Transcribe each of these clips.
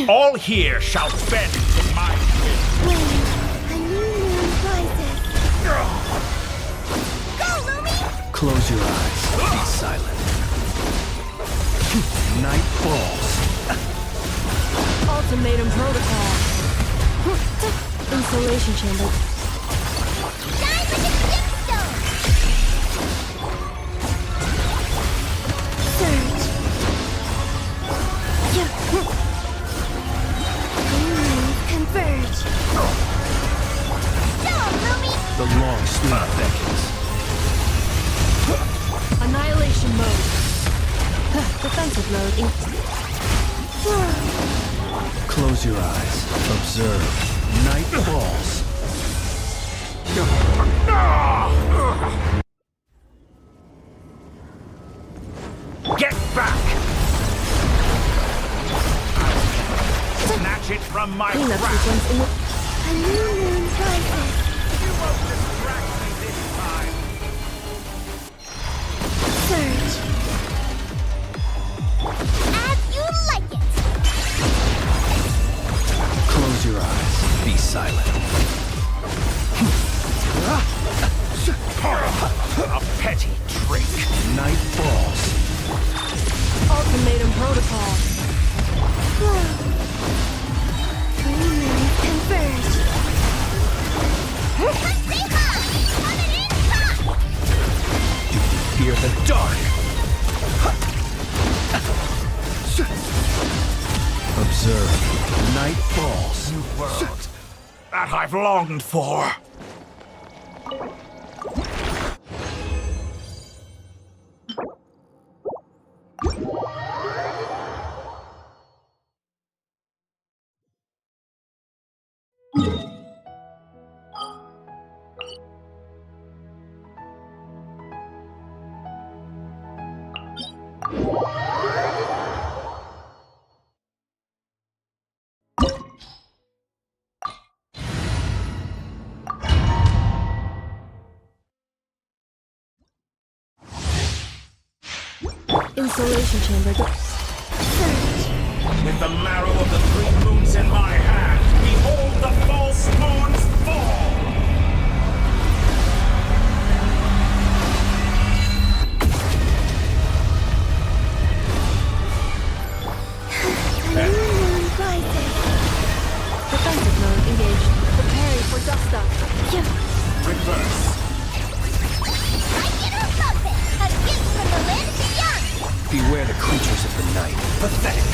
All here shall bend to my will. When a new moon rises. Go, Lumi! Close your eyes. Be silent. Night falls. Ultimatum protocol. Insulation chamber. Shine like a gemstone! Surge. New moons converge. Go, Lumi! The long sleep beckons. Annihilation mode. Defensive mode. Close your eyes. Observe. Night falls. Get back! Snatch it from my Cleanup grasp! sequence in the... A new moon rises. You won't distract me this time! Surge. As you like it. Close your eyes. Be silent. A petty trick! Night falls. Ultimatum protocol. New moons converge. Say hi! Coming in hot! Do you fear the dark? Observe. Night falls. New world that I've longed for! Insulation chamber. Surge. With the marrow of the three moons in my hand, behold the false moons fall! A new moon rises. Defensive mode engaged. Preparing for dust up. Reverse. Like it or love it. A gift from the land beyond. Beware the creatures of the night. Pathetic.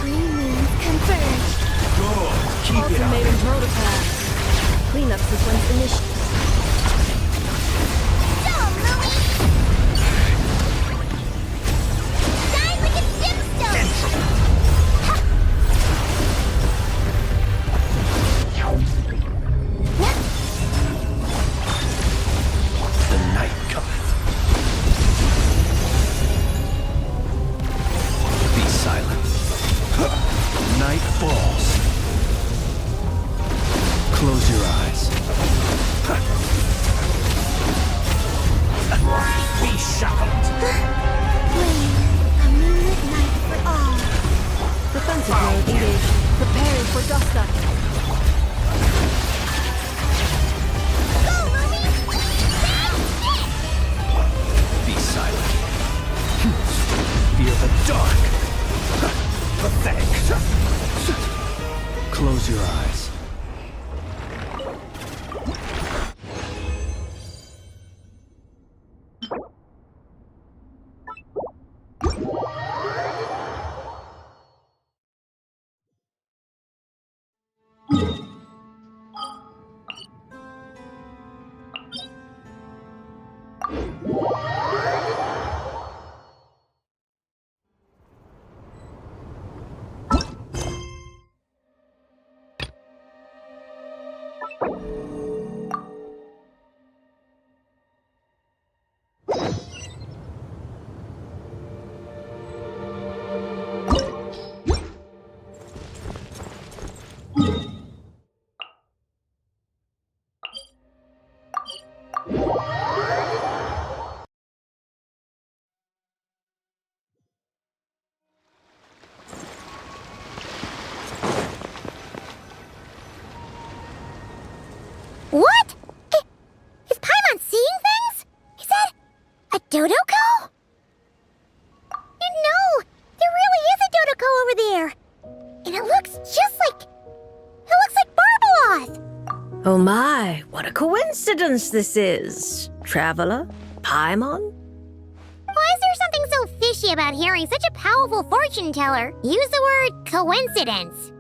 New moons converge. Good. Keep it up. Ultimatum protocol. Cleanup sequence initiated. Go, Lumi! Shine like a gemstone! The night cometh. Be silent. Night falls. Close your eyes. Be shackled. Flame, a moonlit night for all. Defensive mode engaged. Preparing for dust up. Go, Lumi! Be silent. Fear the dark. Pathetic. Close your eyes. Dodoko? No, there really is a Dodoko over there. And it looks just like... It looks like Barbalos! Oh my, what a coincidence this is. Traveler? Paimon? Why is there something so fishy about hearing such a powerful fortune teller use the word coincidence?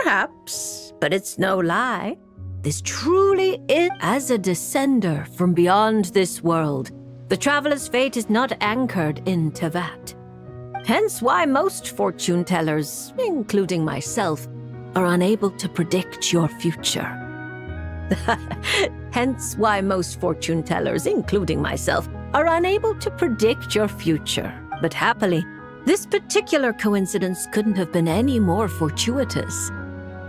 Perhaps, but it's no lie. This truly is as a descender from beyond this world. The traveler's fate is not anchored in Tevat. Hence why most fortune tellers, including myself, are unable to predict your future. Hence why most fortune tellers, including myself, are unable to predict your future. But happily, this particular coincidence couldn't have been any more fortuitous.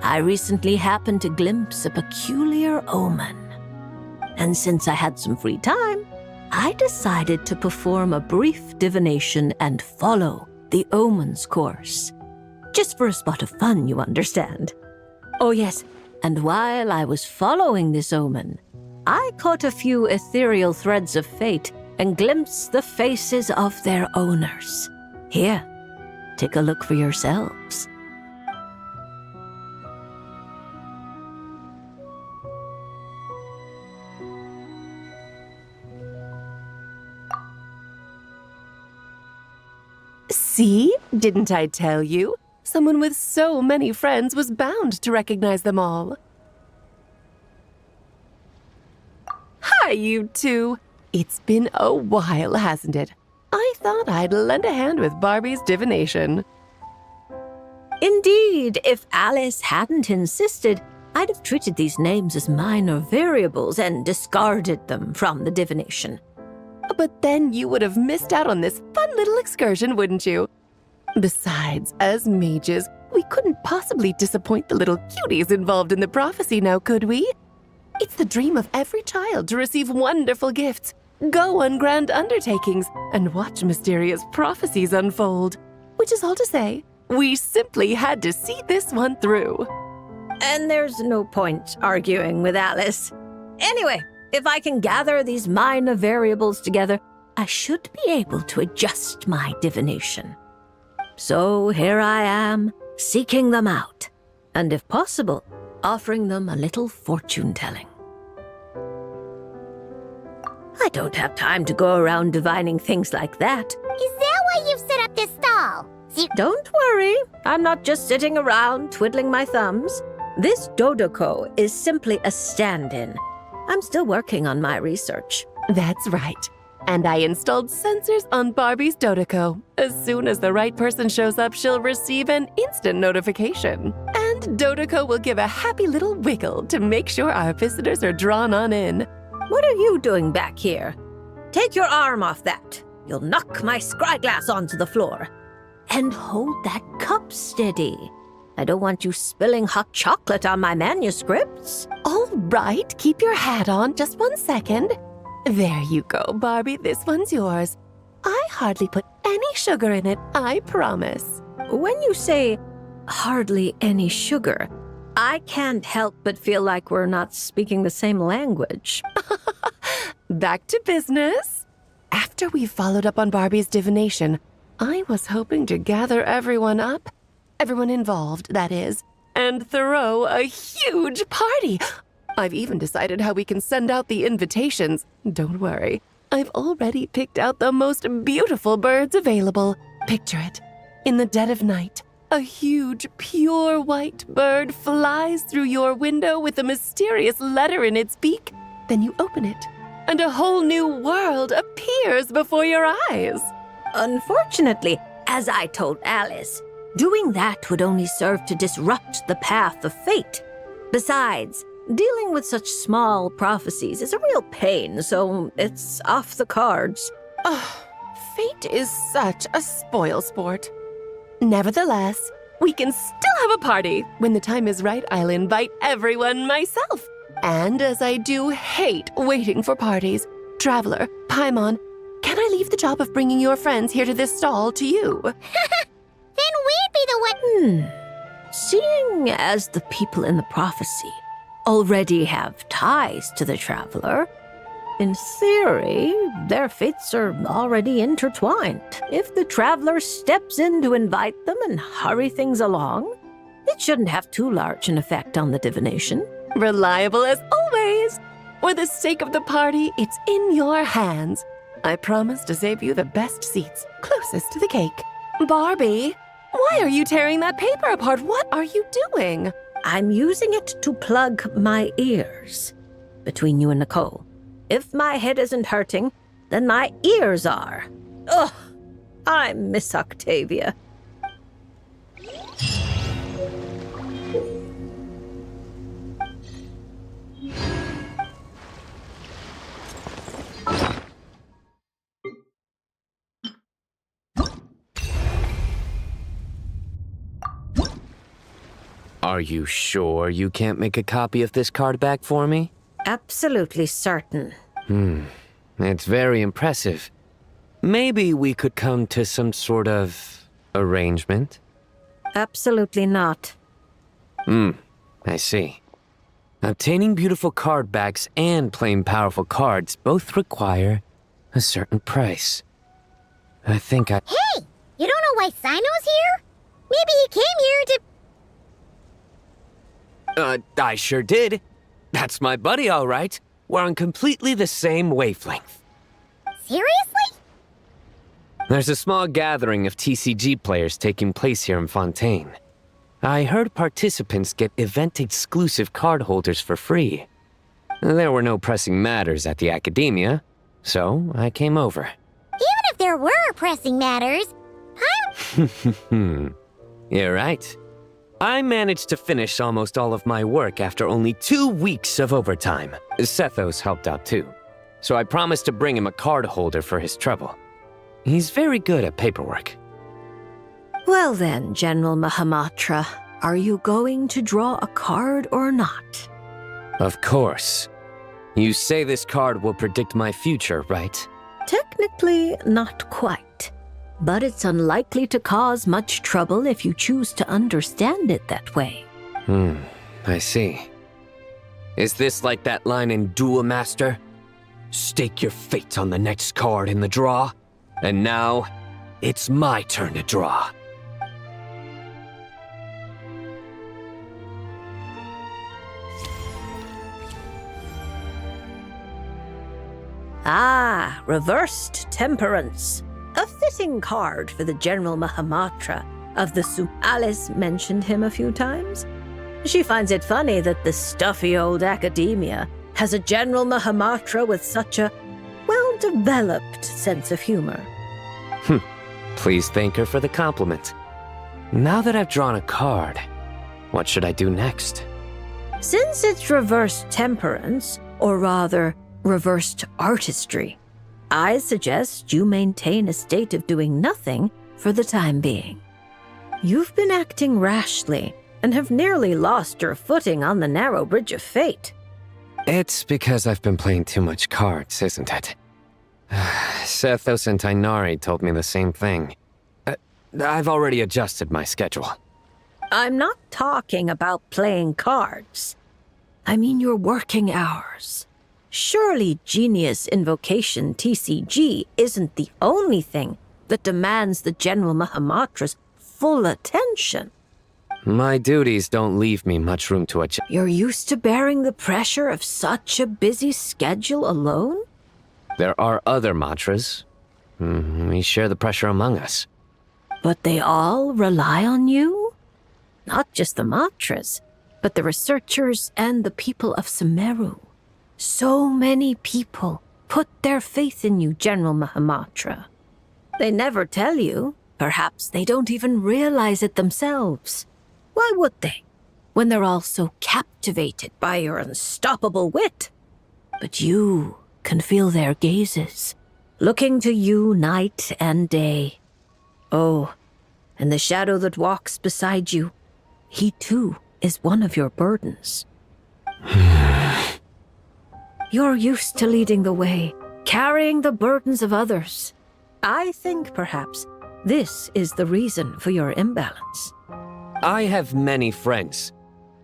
I recently happened to glimpse a peculiar omen. And since I had some free time, I decided to perform a brief divination and follow the omen's course. Just for a spot of fun, you understand. Oh yes, and while I was following this omen, I caught a few ethereal threads of fate and glimpsed the faces of their owners. Here, take a look for yourselves. See? Didn't I tell you? Someone with so many friends was bound to recognize them all. Hi, you two. It's been a while, hasn't it? I thought I'd lend a hand with Barbie's divination. Indeed, if Alice hadn't insisted, I'd have treated these names as minor variables and discarded them from the divination. But then you would have missed out on this fun little excursion, wouldn't you? Besides, as mages, we couldn't possibly disappoint the little cuties involved in the prophecy now, could we? It's the dream of every child to receive wonderful gifts, go on grand undertakings, and watch mysterious prophecies unfold. Which is all to say, we simply had to see this one through. And there's no point arguing with Alice. Anyway, if I can gather these minor variables together, I should be able to adjust my divination. So here I am, seeking them out, and if possible, offering them a little fortune-telling. I don't have time to go around divining things like that. Is that why you've set up this stall? Don't worry, I'm not just sitting around twiddling my thumbs. This Dodoko is simply a stand-in. I'm still working on my research. That's right. And I installed sensors on Barbie's Dodoko. As soon as the right person shows up, she'll receive an instant notification. And Dodoko will give a happy little wiggle to make sure our visitors are drawn on in. What are you doing back here? Take your arm off that. You'll knock my scryglass onto the floor. And hold that cup steady. I don't want you spilling hot chocolate on my manuscripts. All right, keep your hat on. Just 1 second. There you go, Barbie. This one's yours. I hardly put any sugar in it, I promise. When you say hardly any sugar, I can't help but feel like we're not speaking the same language. Back to business. After we followed up on Barbie's divination, I was hoping to gather everyone up, everyone involved, that is, and throw a huge party. I've even decided how we can send out the invitations. Don't worry, I've already picked out the most beautiful birds available. Picture it. In the dead of night, a huge, pure white bird flies through your window with a mysterious letter in its beak. Then you open it, and a whole new world appears before your eyes. Unfortunately, as I told Alice, doing that would only serve to disrupt the path of fate. Besides, dealing with such small prophecies is a real pain, so it's off the cards. Fate is such a spoil sport. Nevertheless, we can still have a party. When the time is right, I'll invite everyone myself. And as I do hate waiting for parties, Traveler, Paimon, can I leave the job of bringing your friends here to this stall to you? Then we'd be the one. Seeing as the people in the prophecy already have ties to the traveler, In theory, their fates are already intertwined. If the traveler steps in to invite them and hurry things along, it shouldn't have too large an effect on the divination. Reliable as always. For the sake of the party, it's in your hands. I promise to save you the best seats, closest to the cake. Barbie, why are you tearing that paper apart? What are you doing? I'm using it to plug my ears. Between you and Nicole, if my head isn't hurting, then my ears are. Ugh, I miss Octavia. Are you sure you can't make a copy of this card back for me? Absolutely certain. It's very impressive. Maybe we could come to some sort of arrangement? Absolutely not. I see. Obtaining beautiful card backs and playing powerful cards both require a certain price. I think I... Hey! You don't know why Sino's here? Maybe he came here to... I sure did. That's my buddy, all right. We're on completely the same wavelength. Seriously? There's a small gathering of TCG players taking place here in Fontaine. I heard participants get event-exclusive card holders for free. There were no pressing matters at the Academia, so I came over. Even if there were pressing matters, You're right. I managed to finish almost all of my work after only 2 weeks of overtime. Sethos helped out too, so I promised to bring him a card holder for his trouble. He's very good at paperwork. Well then, General Mahamatra, are you going to draw a card or not? Of course. You say this card will predict my future, right? Technically, not quite. But it's unlikely to cause much trouble if you choose to understand it that way. I see. Is this like that line in Duel Master? Stake your fate on the next card in the draw, and now, it's my turn to draw. Ah, Reversed Temperance. A fitting card for the General Mahamatra of the Alice mentioned him a few times. She finds it funny that the stuffy old Academia has a General Mahamatra with such a well-developed sense of humor. Please thank her for the compliment. Now that I've drawn a card, what should I do next? Since it's Reversed Temperance, or rather, Reversed Artistry, I suggest you maintain a state of doing nothing for the time being. You've been acting rashly and have nearly lost your footing on the narrow bridge of fate. It's because I've been playing too much cards, isn't it? Sethos and Tainari told me the same thing. I've already adjusted my schedule. I'm not talking about playing cards. I mean your working hours. Surely Genius Invocation TCG isn't the only thing that demands the General Mahamatra's full attention. My duties don't leave me much room to adjust. You're used to bearing the pressure of such a busy schedule alone? There are other mantras. We share the pressure among us. But they all rely on you? Not just the mantras, but the researchers and the people of Sumeru. So many people put their faith in you, General Mahamatra. They never tell you. Perhaps they don't even realize it themselves. Why would they, when they're all so captivated by your unstoppable wit? But you can feel their gazes, looking to you night and day. Oh, and the shadow that walks beside you, he too is one of your burdens. You're used to leading the way, carrying the burdens of others. I think, perhaps, this is the reason for your imbalance. I have many friends.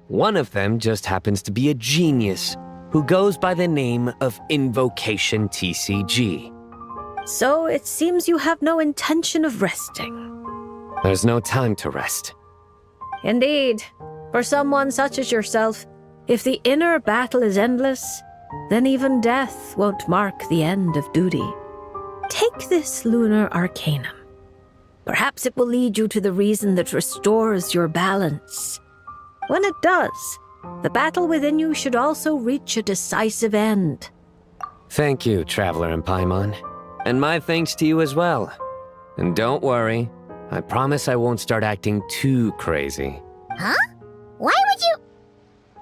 One of them just happens to be a genius. who goes by the name of Invocation TCG. So it seems you have no intention of resting. There's no time to rest. Indeed. For someone such as yourself, if the inner battle is endless, then even death won't mark the end of duty. Take this lunar arcanum. Perhaps it will lead you to the reason that restores your balance. When it does, the battle within you should also reach a decisive end. Thank you, Traveler in Paimon. And my thanks to you as well. And don't worry, I promise I won't start acting too crazy. Huh? Why would you...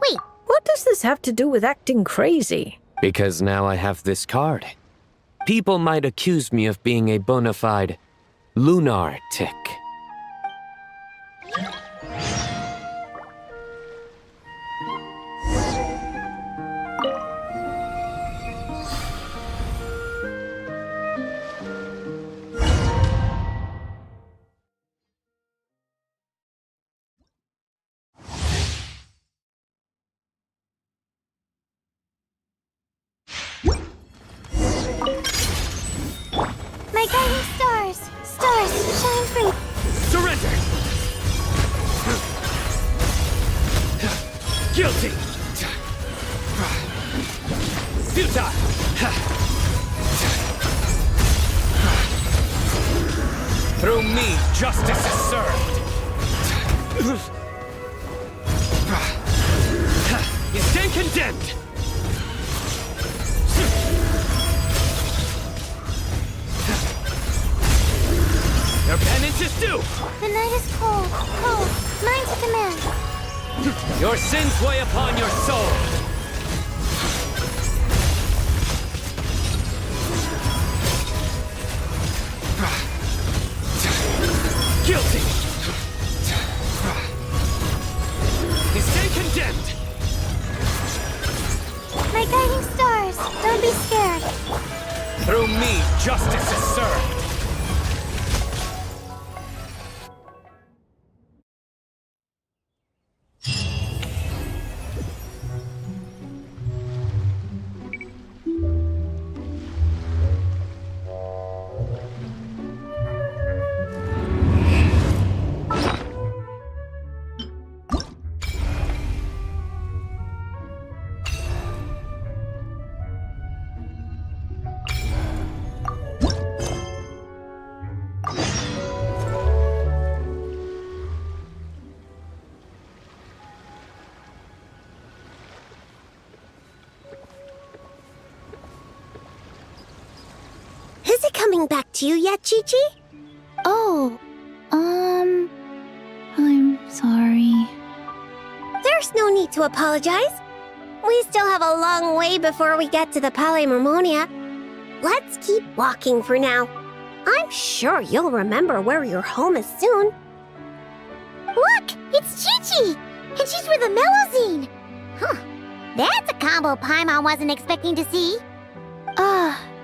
Wait, What does this have to do with acting crazy? Because now I have this card. People might accuse me of being a bona fide lunar tick. my guiding stars! Stars, shine free! Surrender! Guilty! Futile! Through me, justice is served! You stand condemned! Your penance is due! The night is cold, cold. Mine to command. Your sins weigh upon your soul! Guilty! You stand condemned! My guiding stars, don't be scared. Through me, justice is served! Is it coming back to you yet, Chi-Chi? Oh, I'm sorry. There's no need to apologize. We still have a long way before we get to the Palais Marmonia. Let's keep walking for now. I'm sure you'll remember where your home is soon. Look, it's Chi-Chi! And she's with the Melozine! Huh. That's a combo Paimon wasn't expecting to see.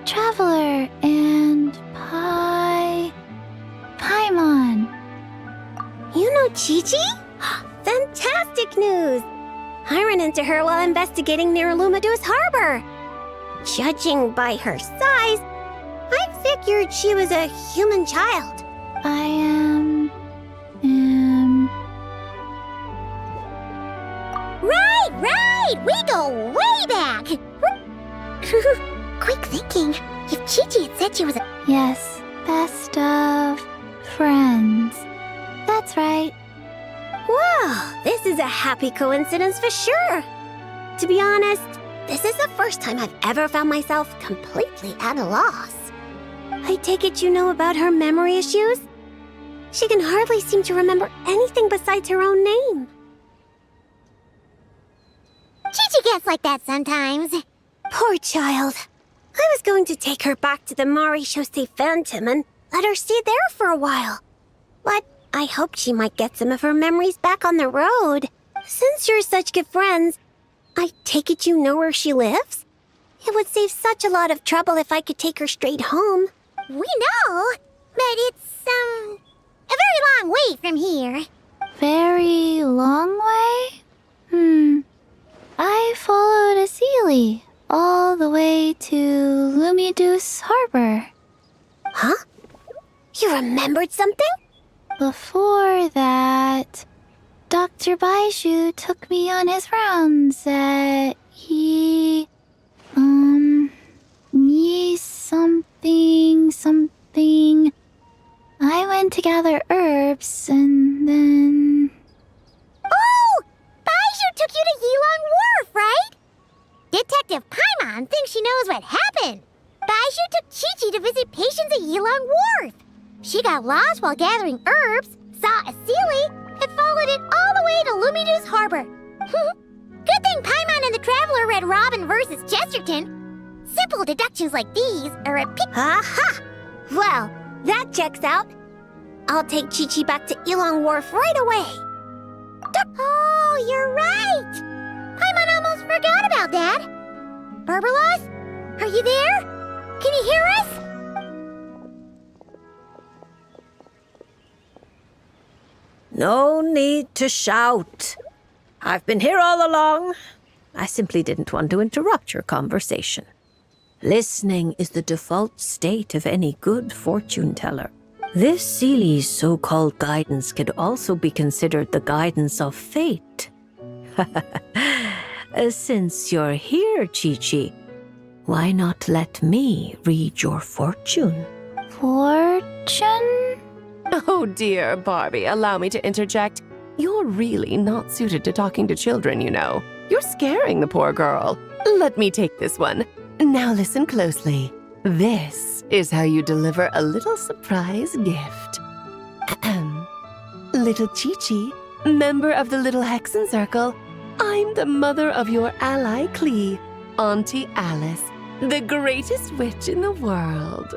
Traveler and Paimon. You know Chi-Chi? Fantastic news! I ran into her while investigating near Lumadu's harbor. Judging by her size, I figured she was a human child. I am... Right! We go way back! Quick thinking. If Chi-Chi had said she was a... Yes, best of friends. That's right. Wow, this is a happy coincidence for sure. To be honest, this is the first time I've ever found myself completely at a loss. I take it you know about her memory issues? She can hardly seem to remember anything besides her own name. Chi-Chi gets like that sometimes. Poor child. I was going to take her back to the Maréchaussée Phantom and let her stay there for a while. But I hoped she might get some of her memories back on the road. Since you're such good friends, I take it you know where she lives? It would save such a lot of trouble if I could take her straight home. We know, but it's, a very long way from here. Very long way? I followed a sea You remembered something? Before that, Dr. Baiju took me on his rounds that he something. I went to gather herbs and then... Oh! Baiju took you to Yilong Wharf, right? Detective Paimon thinks she knows what happened. Baiju took Chi-Chi to visit patients at Yilong Wharf. She got lost while gathering herbs, saw a Sealy, and followed it all the way to Luminu's harbor. Good thing Paimon and the Traveler read Robin versus Chesterton. Simple deductions like these are a pick. Aha! Well, that checks out. I'll take Chi-Chi back to Yilong Wharf right away. Oh, you're right! Paimon almost forgot about that. Barbalos, are you there? Can you hear us? No need to shout. I've been here all along. I simply didn't want to interrupt your conversation. Listening is the default state of any good fortune teller. This Seely's so-called guidance could also be considered the guidance of fate. Since you're here, Chi-Chi, why not let me read your fortune? Fortune? Oh dear, Barbie, allow me to interject. You're really not suited to talking to children, you know. You're scaring the poor girl. Let me take this one. Now listen closely. This is how you deliver a little surprise gift. Little Chi-Chi, member of the Little Hexen Circle, I'm the mother of your ally Klee, Auntie Alice, the greatest witch in the world.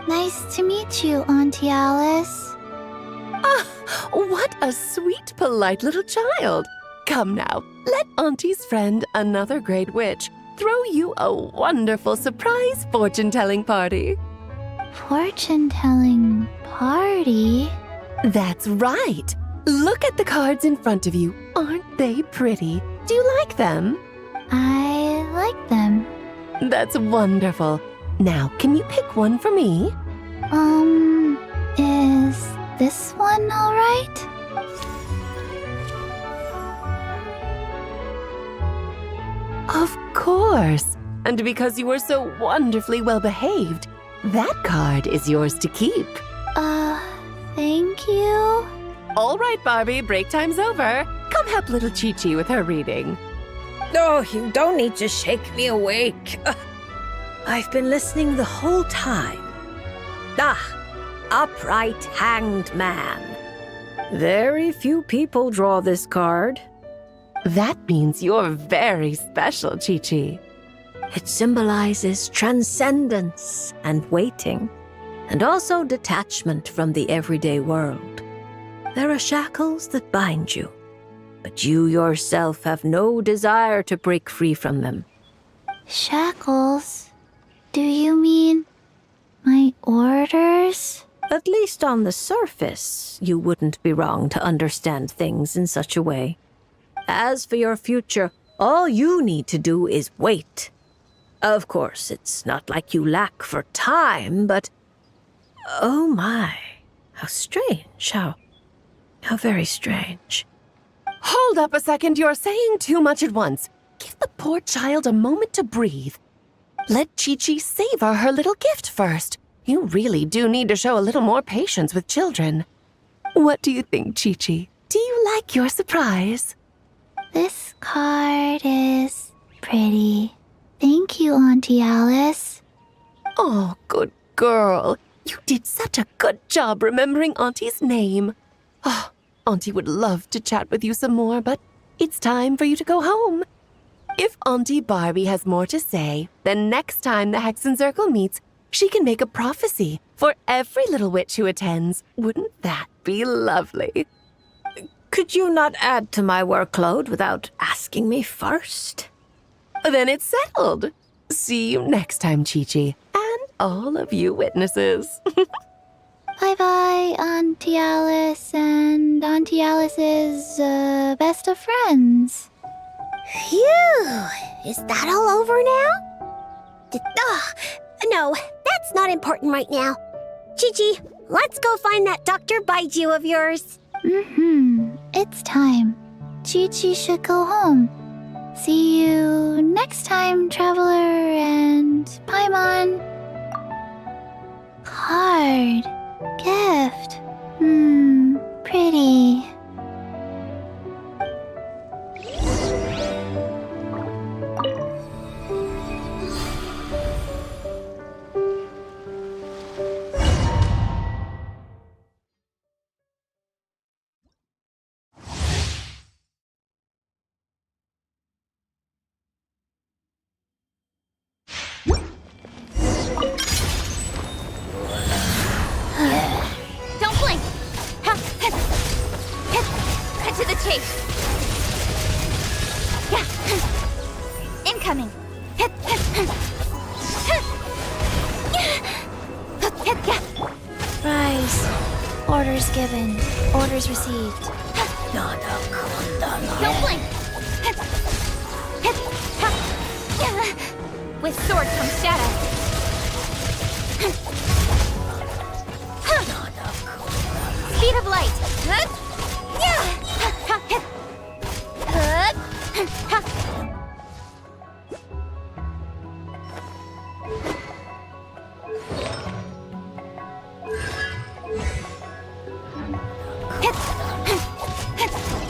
Nice to meet you, Auntie Alice. Ah, what a sweet, polite little child. Come now, let Auntie's friend, another great witch, throw you a wonderful surprise fortune-telling party. Fortune-telling party? That's right. Look at the cards in front of you. Aren't they pretty? Do you like them? I like them. That's wonderful. Now, can you pick one for me? Is this one all right? Of course. And because you were so wonderfully well behaved, that card is yours to keep. Thank you. All right, Barbie, break time's over. Come help little Chi-Chi with her reading. Oh, you don't need to shake me awake. I've been listening the whole time. Upright hanged man. Very few people draw this card. That means you're very special, Chi-Chi. It symbolizes transcendence and waiting, and also detachment from the everyday world. There are shackles that bind you, but you yourself have no desire to break free from them. Shackles? Do you mean my orders? At least on the surface, you wouldn't be wrong to understand things in such a way. As for your future, all you need to do is wait. Of course, it's not like you lack for time, but... Oh my, how strange, how very strange. Hold up a second, you're saying too much at once. Give the poor child a moment to breathe. Let Chi-Chi savor her little gift first. You really do need to show a little more patience with children. What do you think, Chi-Chi? Do you like your surprise? This card is pretty. Thank you, Auntie Alice. Oh, good girl. You did such a good job remembering Auntie's name. Oh, Auntie would love to chat with you some more, but it's time for you to go home. If Auntie Barbie has more to say, then next time the Hexen Circle meets, she can make a prophecy for every little witch who attends. Wouldn't that be lovely? Could you not add to my workload without asking me first? Then it's settled. See you next time, Chi-Chi, and all of you witnesses. Bye-bye, Auntie Alice and Auntie Alice's best of friends. Phew! Is that all over now? No, that's not important right now. Gigi, let's go find that Dr. Baiju of yours. It's time. Chi-Chi should go home. See you next time, Traveler and Paimon. Card. Gift. Pretty. Don't blink. Cut to the chase. Incoming. Rise. Orders given. Orders received. Don't blink. With sword comes shadow. Speed of light.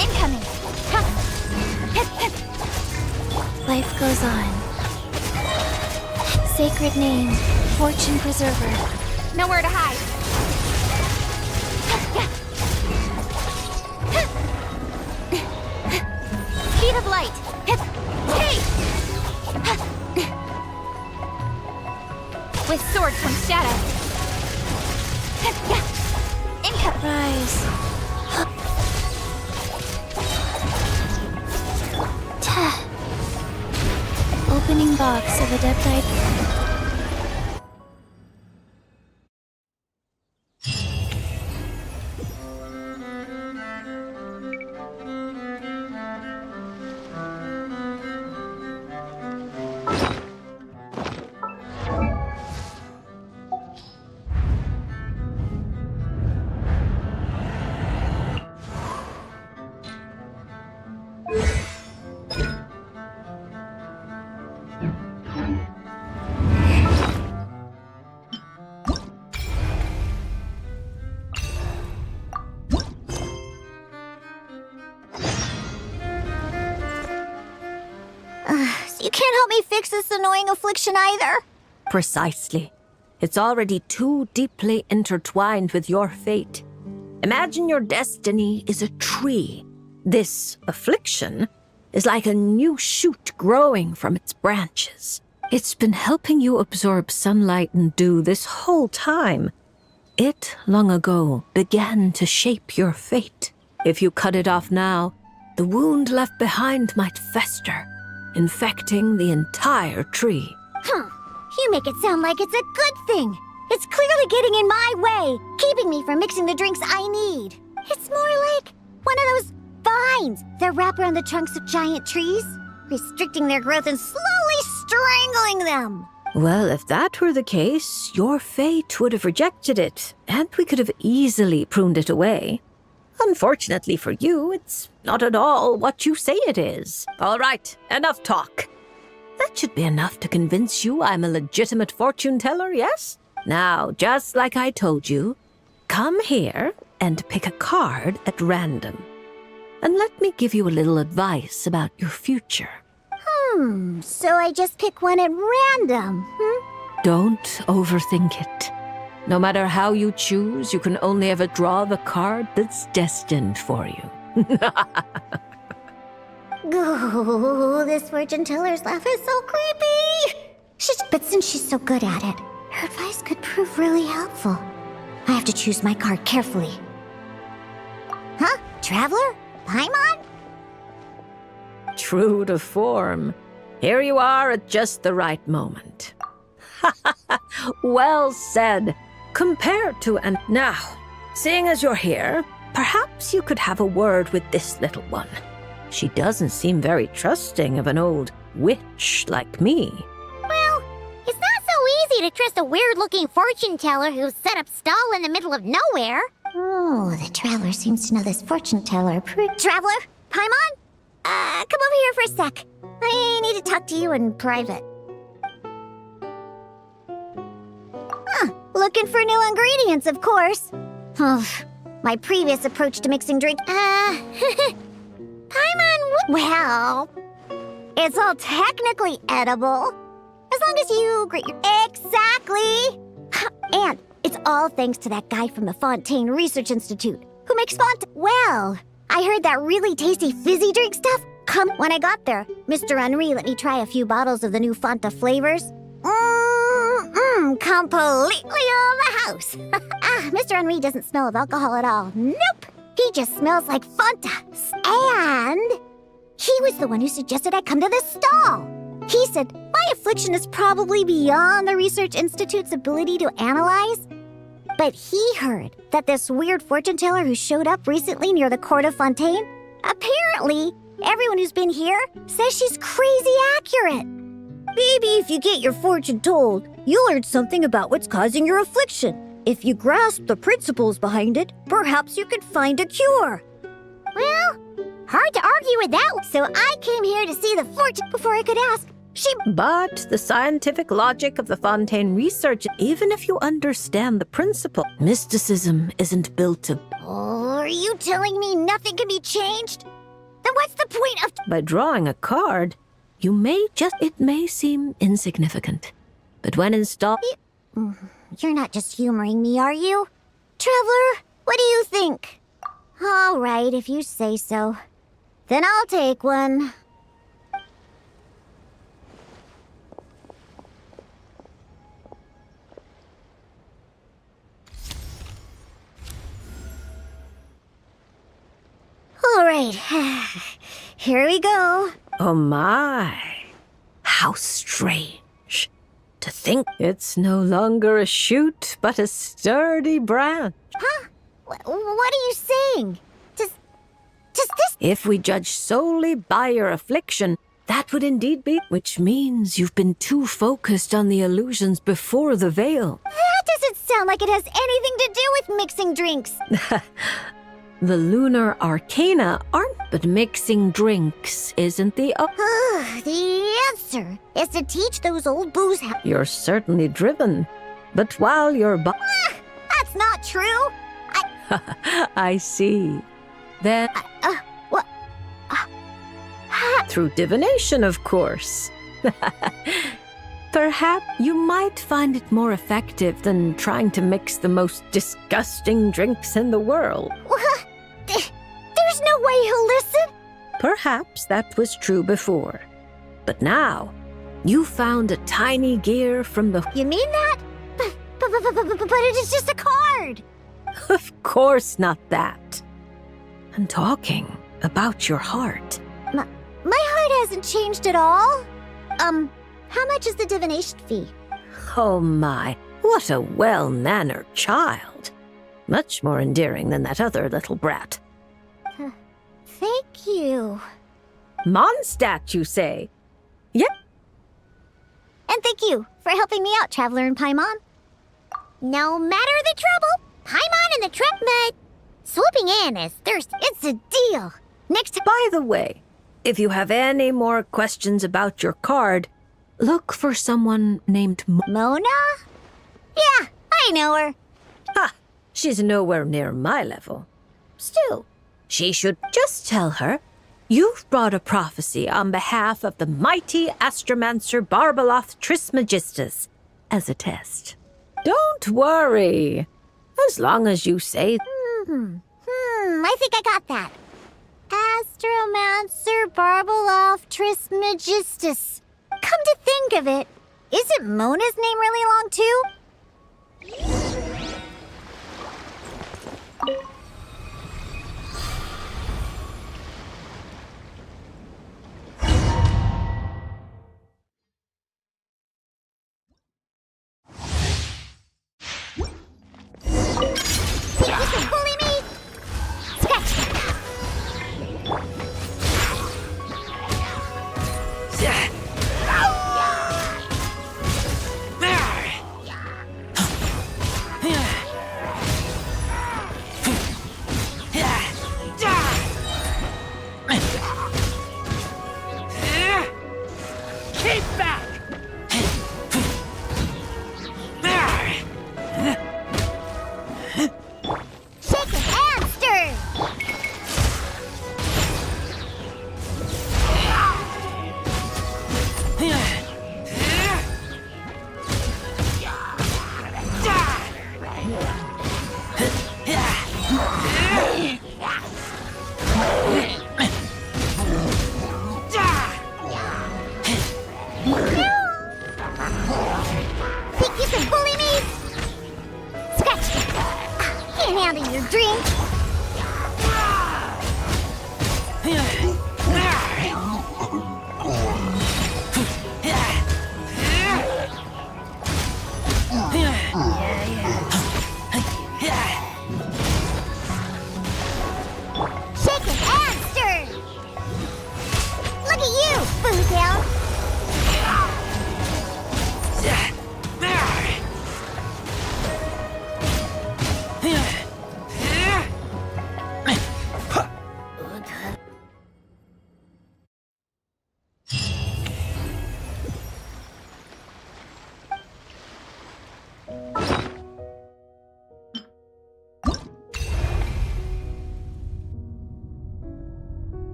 Incoming. Life goes on. Sacred name, fortune preserver. Nowhere to hide. Speed of light. Hey! With sword comes shadow. Income. Rise. Opening box of Adeptite. So you can't help me fix this annoying affliction either? Precisely. It's already too deeply intertwined with your fate. Imagine your destiny is a tree. This affliction is like a new shoot growing from its branches. It's been helping you absorb sunlight and dew this whole time. It, long ago, began to shape your fate. If you cut it off now, the wound left behind might fester, infecting the entire tree. You make it sound like it's a good thing. It's clearly getting in my way, keeping me from mixing the drinks I need. It's more like one of those vines that wrap around the trunks of giant trees, restricting their growth and slowly strangling them. Well, if that were the case, your fate would have rejected it, and we could have easily pruned it away. Unfortunately for you, it's not at all what you say it is. All right, enough talk. That should be enough to convince you I'm a legitimate fortune teller, yes? Now, just like I told you, come here and pick a card at random. And let me give you a little advice about your future. So I just pick one at random, Don't overthink it. No matter how you choose, you can only ever draw the card that's destined for you. Ooh, this fortune teller's laugh is so creepy. But since she's so good at it, her advice could prove really helpful. I have to choose my card carefully. Huh? Traveler? Paimon? True to form. Here you are at just the right moment. Well said. Compared to and now, seeing as you're here, perhaps you could have a word with this little one. She doesn't seem very trusting of an old witch like me. Well, it's not so crazy to trust a weird-looking fortune teller who set up stall in the middle of nowhere. Oh, the Traveler seems to know this fortune teller. Traveler? Paimon? Come over here for a sec. I need to talk to you in private. Looking for new ingredients, of course. My previous approach to mixing drink. Paimon, Well, it's all technically edible. As long as you grate your... Exactly! And it's all thanks to that guy from the Fontaine Research Institute who makes Well, I heard that really tasty fizzy drink stuff. When I got there, Mr. Henri let me try a few bottles of the new Fanta flavors. Completely on the house. Mr. Henri doesn't smell of alcohol at all. Nope. He just smells like Fanta. And he was the one who suggested I come to this stall. He said my affliction is probably beyond the Research Institute's ability to analyze. But he heard that this weird fortune teller who showed up recently near the court of Fontaine, apparently everyone who's been here says she's crazy accurate. Maybe if you get your fortune told, you'll learn something about what's causing your affliction. If you grasp the principles behind it, perhaps you could find a cure. well, hard to argue with that. So I came here to see the fortune before I could ask. But the scientific logic of the Fontaine research, even if you understand the principle, mysticism isn't built to... Oh, are you telling me nothing can be changed? Then what's the point of... By drawing a card, it may seem insignificant. But when installed... You're not just humoring me, are you? Traveler, what do you think? All right, if you say so. Then I'll take one. All right, here we go. Oh my, how strange. To think it's no longer a shoot, but a sturdy branch. Huh? What are you saying? Does this... If we judge solely by your affliction, that would indeed be... Which means you've been too focused on the illusions before the veil. That doesn't sound like it has anything to do with mixing drinks. The lunar arcana aren't, but mixing drinks isn't the... The answer is to teach those old booze... You're certainly driven, but while you're... That's not true. I see. Then... What? Through divination, of course. Perhaps you might find it more effective than trying to mix the most disgusting drinks in the world. There's no way he'll listen. Perhaps that was true before. But now, you found a tiny gear from the... You mean that? But it is just a card. Of course not that. I'm talking about your heart. My heart hasn't changed at all. How much is the divination fee? Oh my, what a well-mannered child. Much more endearing than that other little brat. Thank you. Mondstadt, you say? Yep. And thank you for helping me out, Traveler and Paimon. No matter the trouble, Paimon and the Trek Mud. Swooping in as thirst. It's a deal. Next time... By the way, if you have any more questions about your card, look for someone named Mona? Yeah, I know her. Ha! She's nowhere near my level. Still, she should just tell her you've brought a prophecy on behalf of the mighty astromancer Barbaloth Trismegistus as a test. Don't worry. As long as you say... I think I got that. Astromancer Barbaloth Trismegistus. Come to think of it, isn't Mona's name really long too? Bully me! Scratch!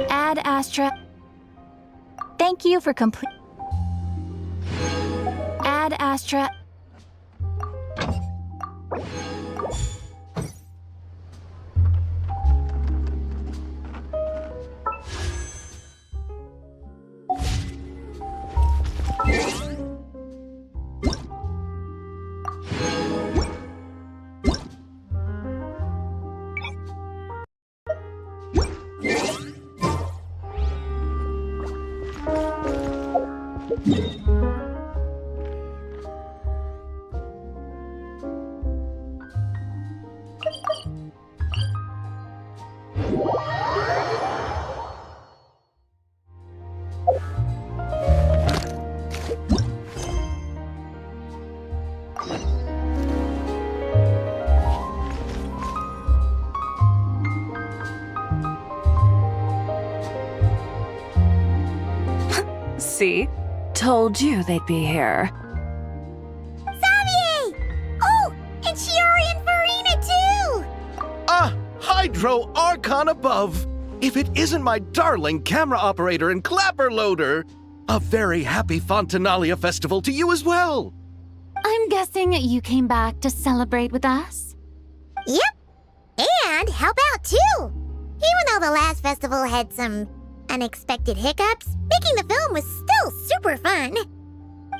Ad Astra. Thank you for complete. Ad Astra. See? Told you they'd be here. Xavier! Oh, and Shiori and Farina too! Ah, Hydro Archon above! If it isn't my darling camera operator and clapper loader! A very happy Fontinalia festival to you as well! I'm guessing you came back to celebrate with us? Yep, and help out too! Even though the last festival had some unexpected hiccups, making the film was still super fun.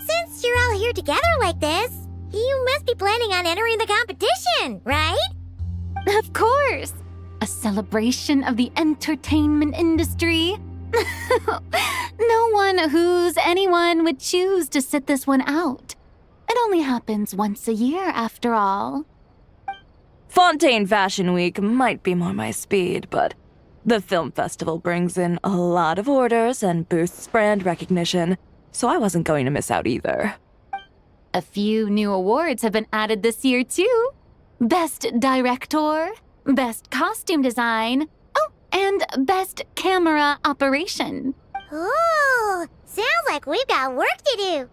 Since you're all here together like this, you must be planning on entering the competition, right? Of course! A celebration of the entertainment industry. No one who's anyone would choose to sit this one out. It only happens once a year, after all. Fontaine Fashion Week might be more my speed, but the film festival brings in a lot of orders and boosts brand recognition, so I wasn't going to miss out either. A few new awards have been added this year, too. Best Director, Best Costume Design, oh, and Best Camera Operation. Ooh, sounds like we've got work to do.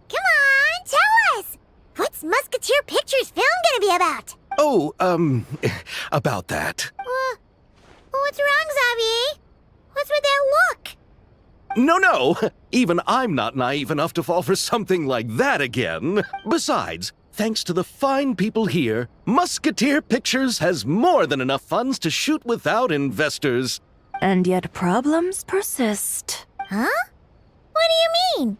Come on, tell us! What's Musketeer Pictures film gonna be about? Oh, about that. What's wrong, Xavier? What's with that look? No, even I'm not naive enough to fall for something like that again. Besides, thanks to the fine people here, Musketeer Pictures has more than enough funds to shoot without investors. And yet problems persist. Huh? What do you mean?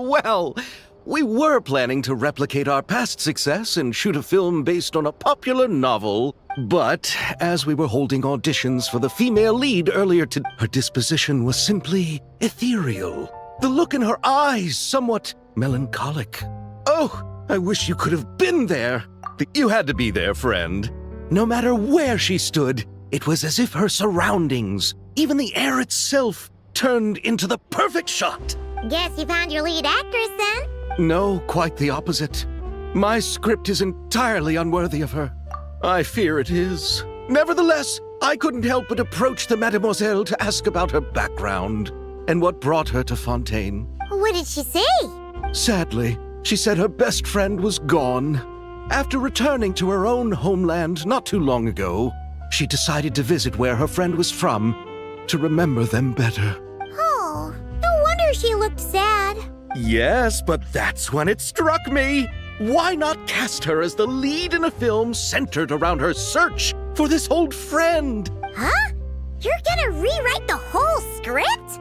Well, we were planning to replicate our past success and shoot a film based on a popular novel, but as we were holding auditions for the female lead earlier today, her disposition was simply ethereal. The look in her eyes somewhat melancholic. Oh, I wish you could have been there. You had to be there, friend. No matter where she stood, it was as if her surroundings, even the air itself, turned into the perfect shot. Guess you found your lead actress then? No, quite the opposite. My script is entirely unworthy of her. I fear it is. Nevertheless, I couldn't help but approach the Mademoiselle to ask about her background and what brought her to Fontaine. What did she say? Sadly, she said her best friend was gone. After returning to her own homeland not too long ago, she decided to visit where her friend was from to remember them better. Oh, no wonder she looked sad. Yes, but that's when it struck me. Why not cast her as the lead in a film centered around her search for this old friend? Huh? You're gonna rewrite the whole script?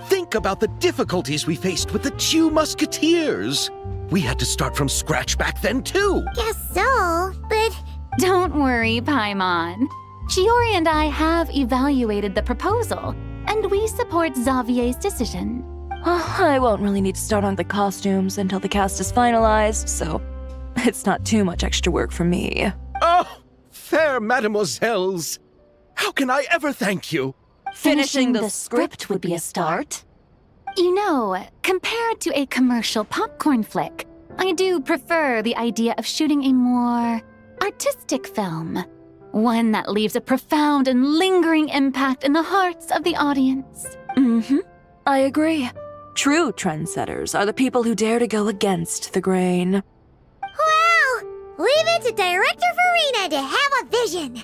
Think about the difficulties we faced with the two Musketeers. We had to start from scratch back then, too. Guess so, but... Don't worry, Paimon. Shiori and I have evaluated the proposal, and we support Xavier's decision. I won't really need to start on the costumes until the cast is finalized, so it's not too much extra work for me. Oh, fair mademoiselles. How can I ever thank you? Finishing the script would be a start. You know, compared to a commercial popcorn flick, I do prefer the idea of shooting a more artistic film. One that leaves a profound and lingering impact in the hearts of the audience. I agree. True trendsetters are the people who dare to go against the grain. Wow! Leave it to Director Farina to have a vision.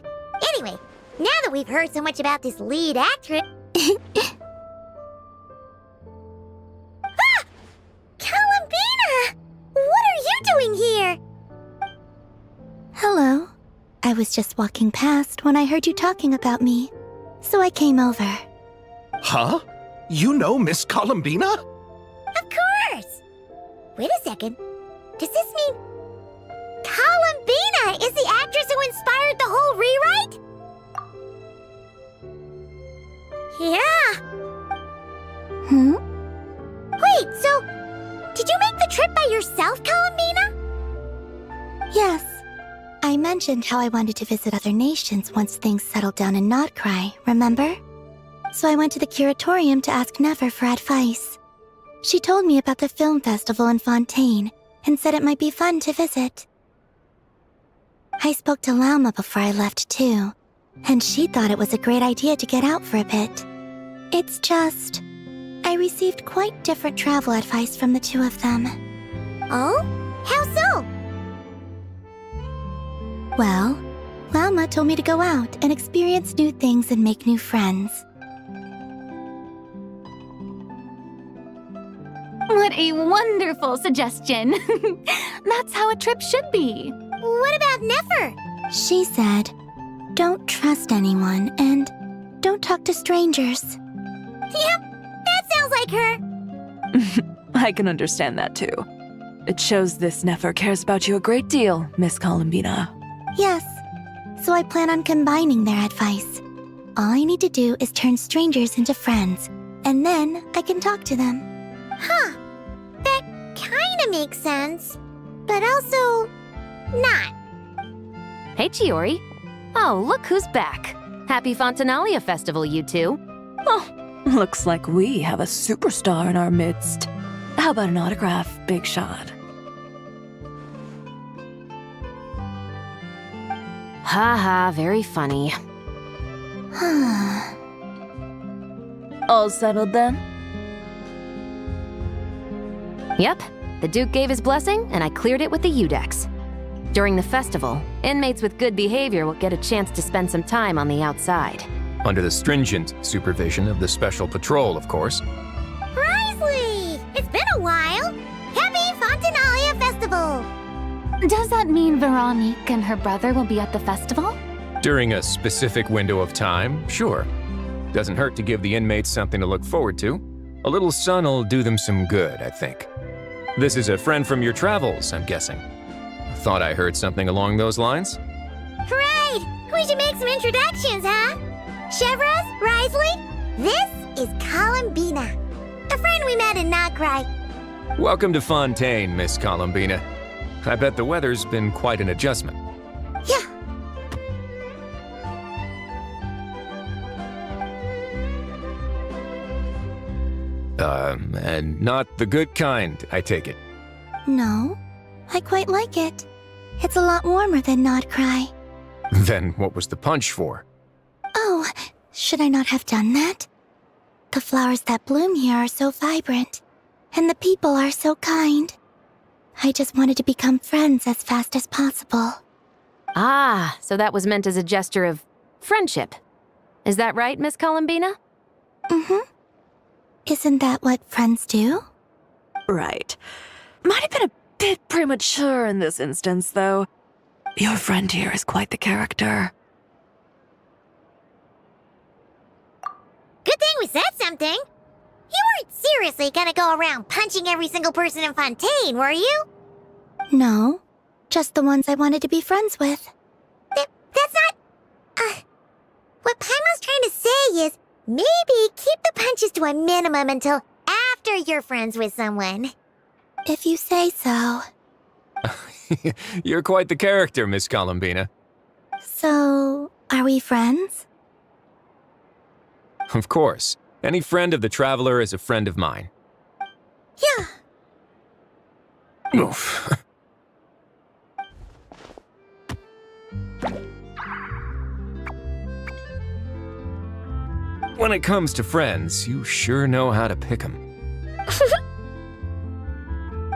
Anyway, Now that we've heard so much about this lead actress... Ah! Columbina! What are you doing here? Hello. I was just walking past when I heard you talking about me, so I came over. Huh? You know Miss Columbina? Of course! Wait a second. Does this mean... Columbina is the actress who inspired the whole rewrite? Yeah. Hmm? Wait, so... Did you make the trip by yourself, Columbina? Yes. I mentioned how I wanted to visit other nations once things settled down in Notcry, remember? So I went to the curatorium to ask Never for advice. She told me about the film festival in Fontaine and said it might be fun to visit. I spoke to Lauma before I left too, and she thought it was a great idea to get out for a bit. It's just... I received quite different travel advice from the two of them. Oh? How so? Well, Lauma told me to go out and experience new things and make new friends. What a wonderful suggestion. That's how a trip should be. What about Nefer? She said, don't trust anyone and don't talk to strangers. Yep, that sounds like her. I can understand that too. It shows this Nefer cares about you a great deal, Miss Columbina. Yes, so I plan on combining their advice. All I need to do is turn strangers into friends, and then I can talk to them. Huh. That kinda makes sense. But also... not. Hey, Chiori. Oh, look who's back. Happy Fontinalia Festival, you two. Oh, looks like we have a superstar in our midst. How about an autograph, Big Shot? Haha, very funny. All settled then? Yep, the Duke gave his blessing, and I cleared it with the Udex. During the festival, inmates with good behavior will get a chance to spend some time on the outside. Under the stringent supervision of the Special Patrol, of course. Risley! It's been a while! Happy Fontinalia Festival! Does that mean Veronique and her brother will be at the festival? During a specific window of time, sure. Doesn't hurt to give the inmates something to look forward to. A little sun'll do them some good, I think. This is a friend from your travels, I'm guessing. Thought I heard something along those lines? Great! We should make some introductions, huh? Chevros, Risley, this is Columbina, a friend we met in Notcry. Welcome to Fontaine, Miss Columbina. I bet the weather's been quite an adjustment. Yeah. And not the good kind, I take it. No, I quite like it. It's a lot warmer than Notcry. Then what was the punch for? Oh, should I not have done that? The flowers that bloom here are so vibrant, and the people are so kind. I just wanted to become friends as fast as possible. Ah, so that was meant as a gesture of friendship. Is that right, Miss Columbina? Mm-hmm. Isn't that what friends do? Right. Might have been a bit premature in this instance, though. Your friend here is quite the character. Good thing we said something. You weren't seriously gonna go around punching every single person in Fontaine, were you? No, just the ones I wanted to be friends with. That's not... What Paimon's trying to say is, maybe keep the punches to a minimum until after you're friends with someone. If you say so. You're quite the character, Miss Columbina. So, are we friends? Of course. Any friend of the Traveler is a friend of mine. Yeah. Oof. When it comes to friends, you sure know how to pick 'em.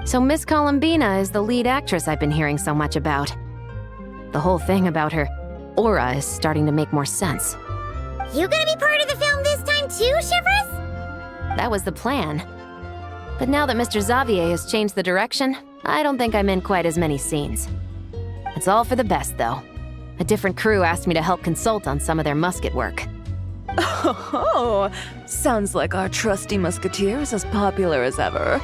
So Miss Columbina is the lead actress I've been hearing so much about. The whole thing about her aura is starting to make more sense. You gonna be part of the film this time too, Shivers? That was the plan. But now that Mr. Xavier has changed the direction, I don't think I'm in quite as many scenes. It's all for the best, though. A different crew asked me to help consult on some of their musket work. Oh, sounds like our trusty musketeer is as popular as ever.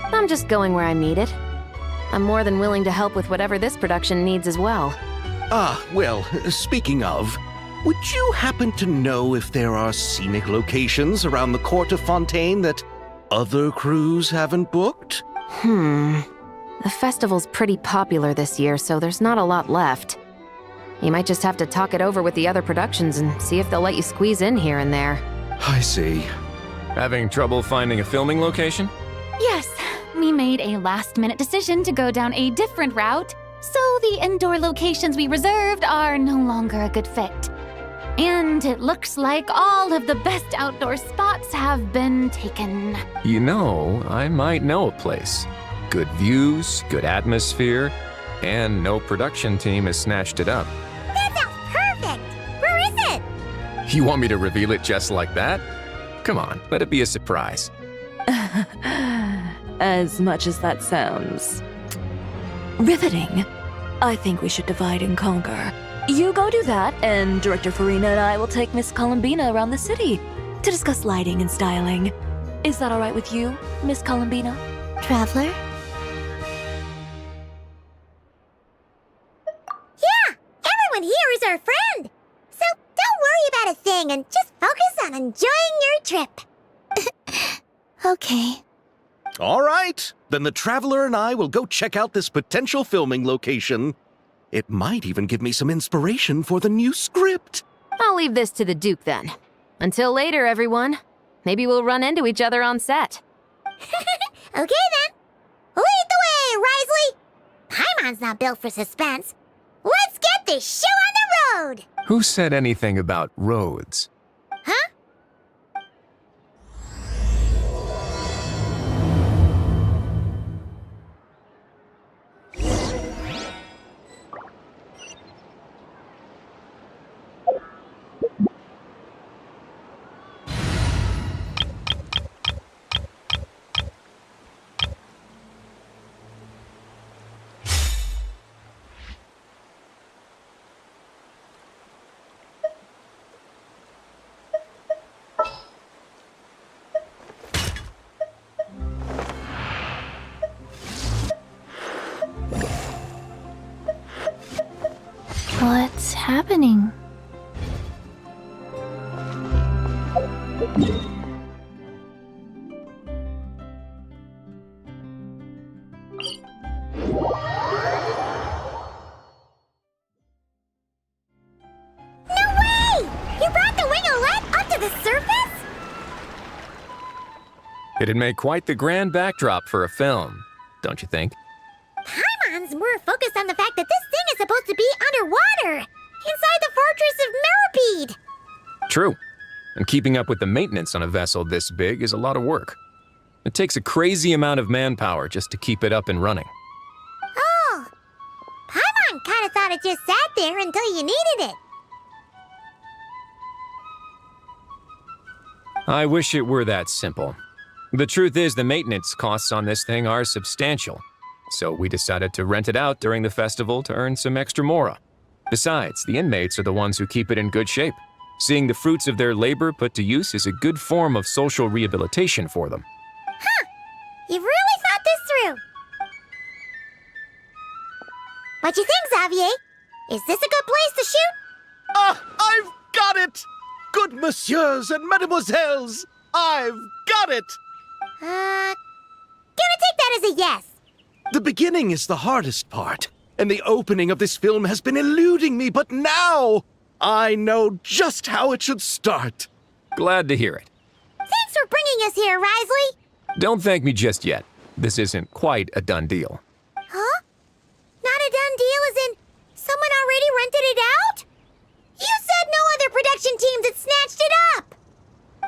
I'm just going where I'm needed. I'm more than willing to help with whatever this production needs as well. Ah, well, speaking of, would you happen to know if there are scenic locations around the court of Fontaine that other crews haven't booked? The festival's pretty popular this year, so there's not a lot left. You might just have to talk it over with the other productions and see if they'll let you squeeze in here and there. I see. Having trouble finding a filming location? Yes, we made a last-minute decision to go down a different route, so the indoor locations we reserved are no longer a good fit. And it looks like all of the best outdoor spots have been taken. You know, I might know a place. Good views, good atmosphere, and no production team has snatched it up. That sounds perfect! Where is it? You want me to reveal it just like that? Come on, let it be a surprise. As much as that sounds riveting, I think we should divide and conquer. You go do that, and Director Farina and I will take Miss Columbina around the city to discuss lighting and styling. Is that all right with you, Miss Columbina? Traveler? Yeah! Everyone here is our friend! So don't worry about a thing and just focus on enjoying your trip. Okay. All right, then the Traveler and I will go check out this potential filming location. It might even give me some inspiration for the new script. I'll leave this to the Duke then. Until later, everyone. Maybe we'll run into each other on set. Okay then. Lead the way, Risley! Paimon's not built for suspense. Let's get this show on the road! Who said anything about roads? Huh? What's happening? It'd make quite the grand backdrop for a film, don't you think? Paimon's more focused on the fact that this thing is supposed to be underwater, inside the Fortress of Meropide. True. And keeping up with the maintenance on a vessel this big is a lot of work. It takes a crazy amount of manpower just to keep it up and running. Oh, Paimon kind of thought it just sat there until you needed it. I wish it were that simple. The truth is the maintenance costs on this thing are substantial, so we decided to rent it out during the festival to earn some extra mora. Besides, the inmates are the ones who keep it in good shape. Seeing the fruits of their labor put to use is a good form of social rehabilitation for them. Huh, you've really thought this through. What you think, Xavier? Is this a good place to shoot? Ah, I've got it! Good messieurs and mademoiselles, I've got it! Gonna take that as a yes. The beginning is the hardest part, and the opening of this film has been eluding me, but now I know just how it should start. Glad to hear it. Thanks for bringing us here, Risley. Don't thank me just yet. This isn't quite a done deal. Huh? Not a done deal as in someone already rented it out? You said no other production teams had snatched it up!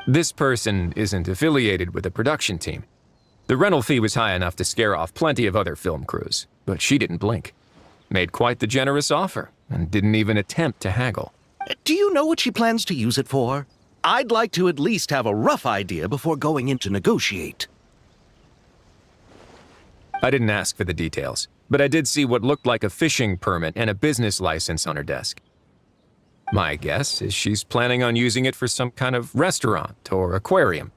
This person isn't affiliated with a production team. The rental fee was high enough to scare off plenty of other film crews, but she didn't blink. Made quite the generous offer, and didn't even attempt to haggle. Do you know what she plans to use it for? I'd like to at least have a rough idea before going in to negotiate. I didn't ask for the details, but I did see what looked like a fishing permit and a business license on her desk. My guess is she's planning on using it for some kind of restaurant or aquarium.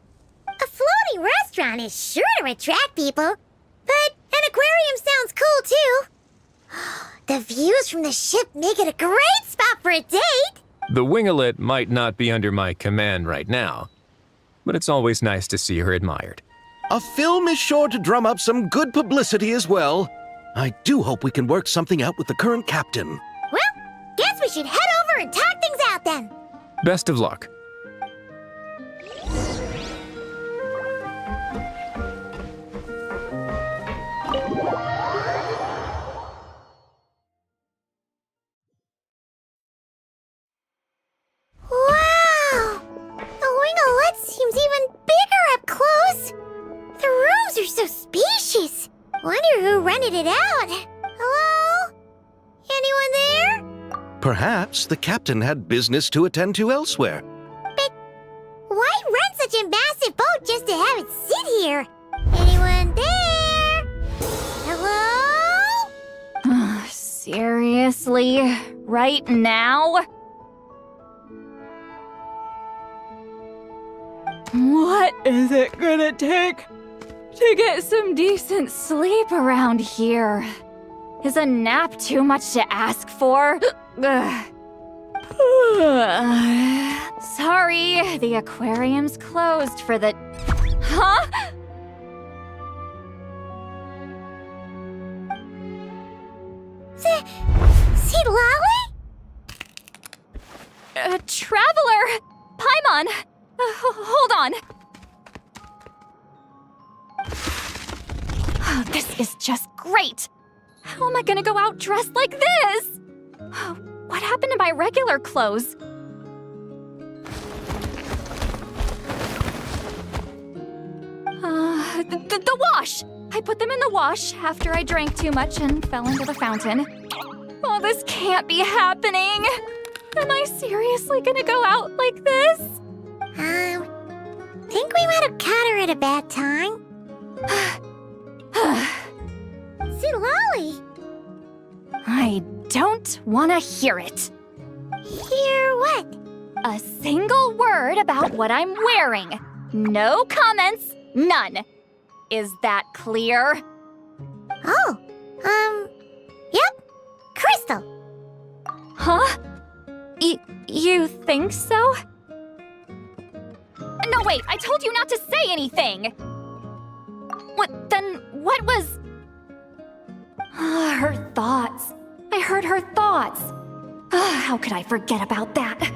A floating restaurant is sure to attract people, but an aquarium sounds cool too. The views from the ship make it a great spot for a date. The winglet might not be under my command right now, but it's always nice to see her admired. A film is sure to drum up some good publicity as well. I do hope we can work something out with the current captain. Well, guess we should head over and talk things out then. Best of luck. Wow! The winglet seems even bigger up close. The rooms are so spacious. Wonder who rented it out. Hello? Anyone there? Perhaps the captain had business to attend to elsewhere. But why rent such a massive boat just to have it sit here? Anyone there? Hello? Seriously? Right now? What is it gonna take to get some decent sleep around here? Is a nap too much to ask for? Sorry, the aquarium's closed for the... Huh? Sid Lolly? Traveler! Paimon! Hold on. Oh, this is just great. How am I gonna go out dressed like this? What happened to my regular clothes? The wash! I put them in the wash after I drank too much and fell into the fountain. Oh, this can't be happening. Am I seriously gonna go out like this? Think we might have caught her at a bad time. Sid Lolly! I don't want to hear it. Hear what? A single word about what I'm wearing. No comments, none. Is that clear? Oh, yep. Crystal. Huh? You think so? No, wait, I told you not to say anything! What was... her thoughts. I heard her thoughts. How could I forget about that?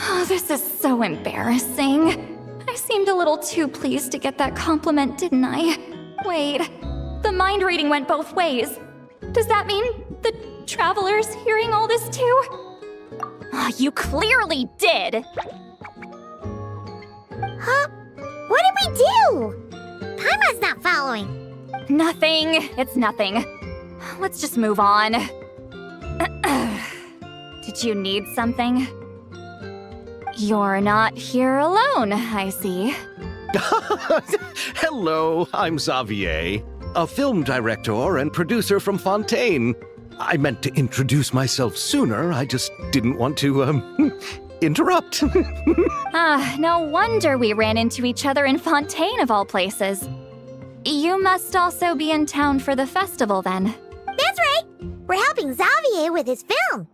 Oh, this is so embarrassing. I seemed a little too pleased to get that compliment, didn't I? Wait, the mind reading went both ways. Does that mean the traveler's hearing all this too? You clearly did! Huh? What did we do? Paimon's not following. Nothing. It's nothing. Let's just move on. Did you need something? You're not here alone, I see. Hello, I'm Xavier, a film director and producer from Fontaine. I meant to introduce myself sooner, I just didn't want to, interrupt. No wonder we ran into each other in Fontaine of all places. You must also be in town for the festival then. That's right. We're helping Xavier with his film.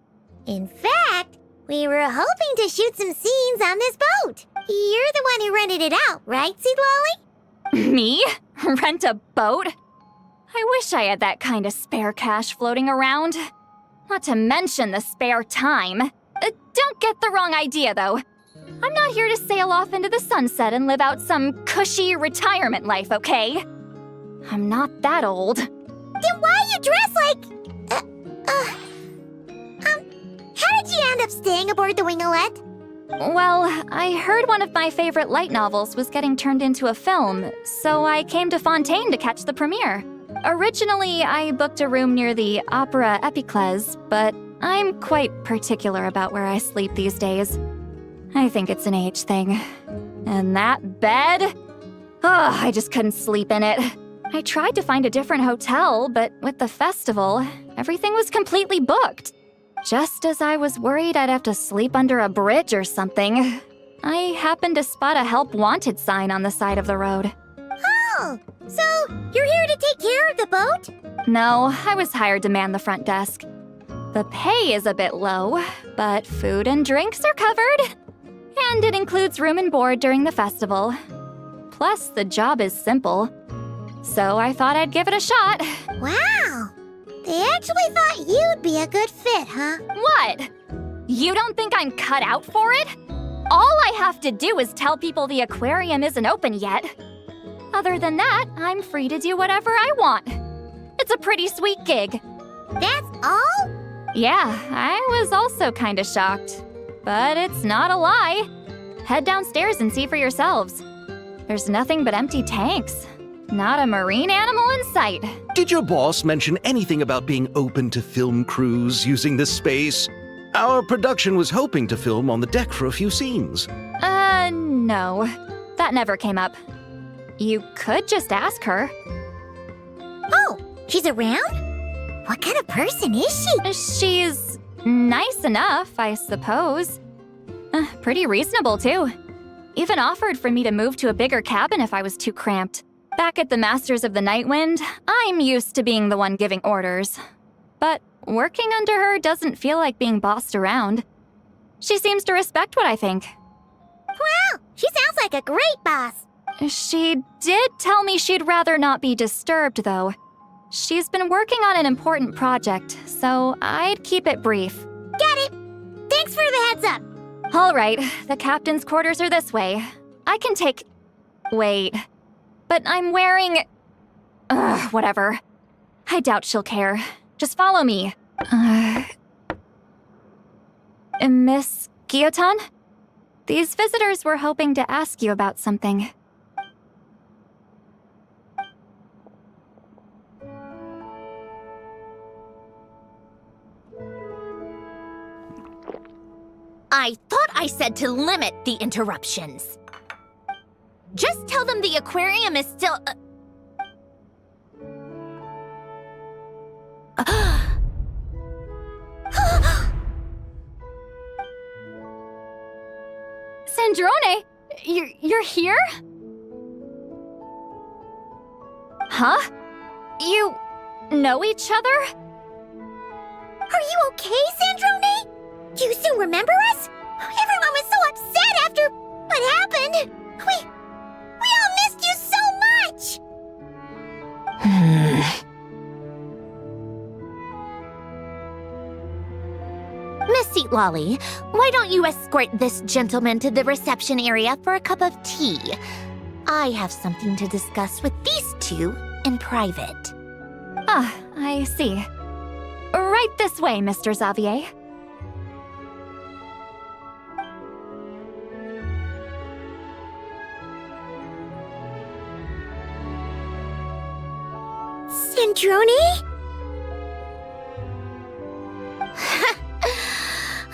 In fact, we were hoping to shoot some scenes on this boat. You're the one who rented it out, right, Sid Lolly? Me? Rent a boat? I wish I had that kind of spare cash floating around. Not to mention the spare time. Don't get the wrong idea, though. I'm not here to sail off into the sunset and live out some cushy retirement life, okay? I'm not that old. Then why you dress like... how did you end up staying aboard the Winglet? Well, I heard one of my favorite light novels was getting turned into a film, so I came to Fontaine to catch the premiere. Originally, I booked a room near the Opera Epicles, but I'm quite particular about where I sleep these days. I think it's an age thing. And that bed? Oh, I just couldn't sleep in it. I tried to find a different hotel, but with the festival, everything was completely booked. Just as I was worried I'd have to sleep under a bridge or something, I happened to spot a help wanted sign on the side of the road. Oh, so you're here to take care of the boat? No, I was hired to man the front desk. The pay is a bit low, but food and drinks are covered. And it includes room and board during the festival. Plus, the job is simple. So I thought I'd give it a shot. Wow. They actually thought you'd be a good fit, huh? What? You don't think I'm cut out for it? All I have to do is tell people the aquarium isn't open yet. Other than that, I'm free to do whatever I want. It's a pretty sweet gig. That's all? Yeah, I was also kinda shocked. But it's not a lie. Head downstairs and see for yourselves. There's nothing but empty tanks. Not a marine animal in sight. Did your boss mention anything about being open to film crews using this space? Our production was hoping to film on the deck for a few scenes. No. That never came up. You could just ask her. Oh, she's around? What kind of person is she? She's nice enough, I suppose. Pretty reasonable, too. Even offered for me to move to a bigger cabin if I was too cramped. Back at the Masters of the Nightwind, I'm used to being the one giving orders. But working under her doesn't feel like being bossed around. She seems to respect what I think. Wow, she sounds like a great boss. She did tell me she'd rather not be disturbed, though. She's been working on an important project, so I'd keep it brief. Got it. Thanks for the heads up. All right, the captain's quarters are this way. I can take... Wait. But I'm wearing... whatever. I doubt she'll care. Just follow me. Miss Guillotin? These visitors were hoping to ask you about something. I thought I said to limit the interruptions. Just tell them the aquarium is still... Sandrone, you're here? Huh? You know each other? Are you okay, Sandrone? Do you still remember us? Everyone was so upset after what happened. We all missed you so much. Miss Seat Lolly, why don't you escort this gentleman to the reception area for a cup of tea? I have something to discuss with these two in private. Ah, I see. Right this way, Mr. Xavier. Sandrone?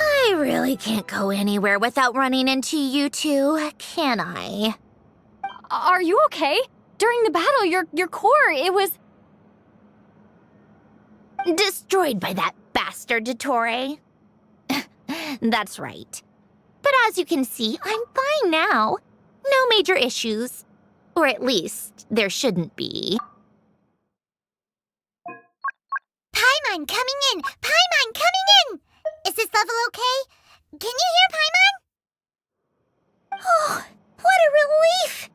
I really can't go anywhere without running into you two, can I? Are you okay? During the battle, your core, it was... Destroyed by that bastard Dottore. That's right. But as you can see, I'm fine now. No major issues. Or at least, there shouldn't be. Paimon coming in! Paimon coming in! Is this level okay? Can you hear Paimon? Oh, what a relief!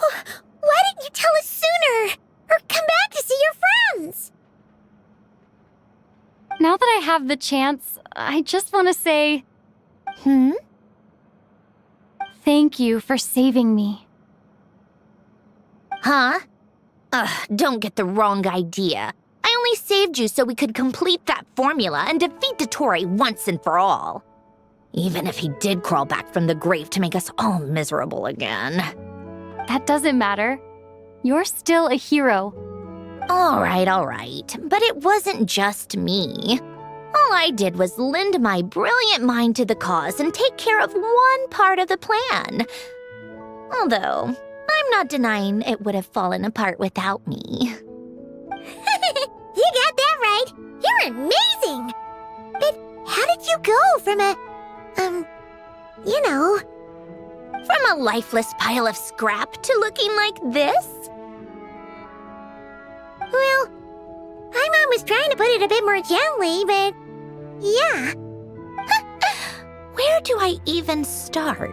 Oh, why didn't you tell us sooner? Or come back to see your friends? Now that I have the chance, I just want to say... Thank you for saving me. Huh? Don't get the wrong idea. I only saved you so we could complete that formula and defeat Dottore once and for all. Even if he did crawl back from the grave to make us all miserable again. That doesn't matter. You're still a hero. All right. But it wasn't just me. All I did was lend my brilliant mind to the cause and take care of one part of the plan. Although, I'm not denying it would have fallen apart without me. You got that right. You're amazing. But how did you go from From a lifeless pile of scrap to looking like this? Well, my mom was trying to put it a bit more gently, but yeah. Where do I even start?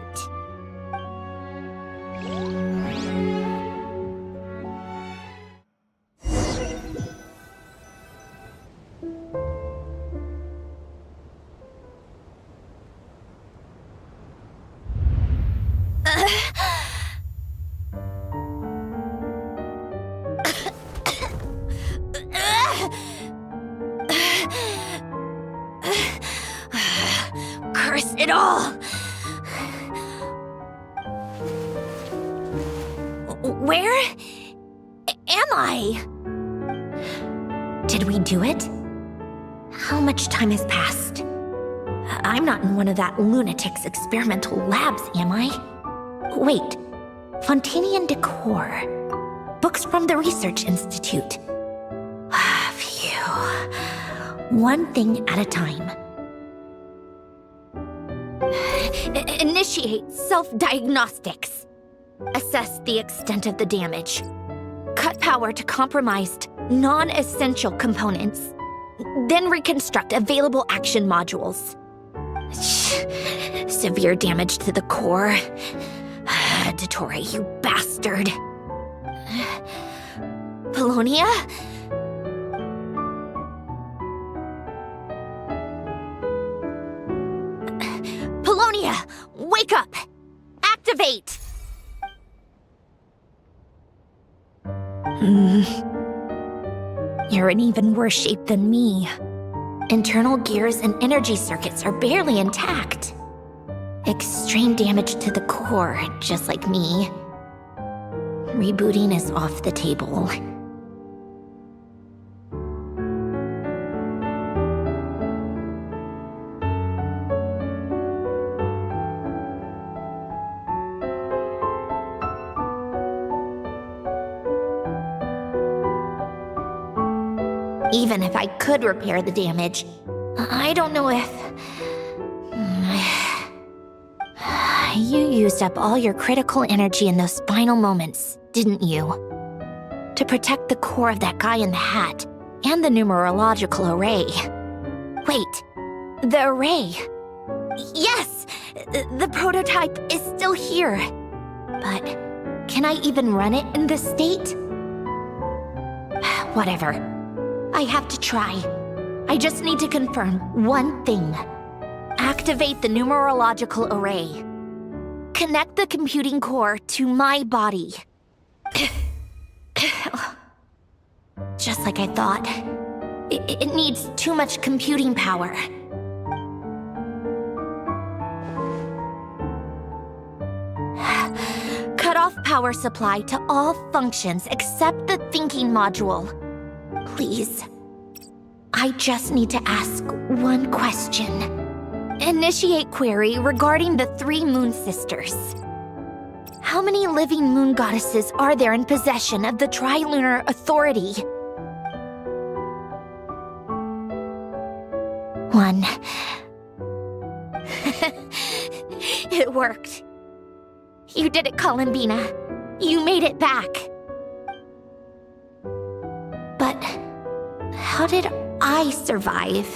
Curse it all! Where am I? Did we do it? How much time has passed? I'm not in one of that lunatic's experimental labs, am I? Wait, Fontanian decor. Books from the Research Institute. Phew. One thing at a time. Initiate self-diagnostics. Assess the extent of the damage. Cut power to compromised, non-essential components. Then reconstruct available action modules. Severe damage to the core. Dottore, you bastard. Polonia? Polonia, wake up! Activate! You're in even worse shape than me. Internal gears and energy circuits are barely intact. Extreme damage to the core, just like me. Rebooting is off the table. Even if I could repair the damage, I don't know if... You used up all your critical energy in those final moments, didn't you? To protect the core of that guy in the hat, and the numerological array. Wait, the array. Yes! The prototype is still here. But can I even run it in this state? Whatever. I have to try. I just need to confirm one thing. Activate the numerological array. Connect the computing core to my body. Just like I thought. It needs too much computing power. Cut off power supply to all functions except the thinking module. Please. I just need to ask one question. Initiate query regarding the 3 Moon Sisters. How many living moon goddesses are there in possession of the Trilunar Authority? 1. It worked. You did it, Columbina. You made it back. But how did I survive?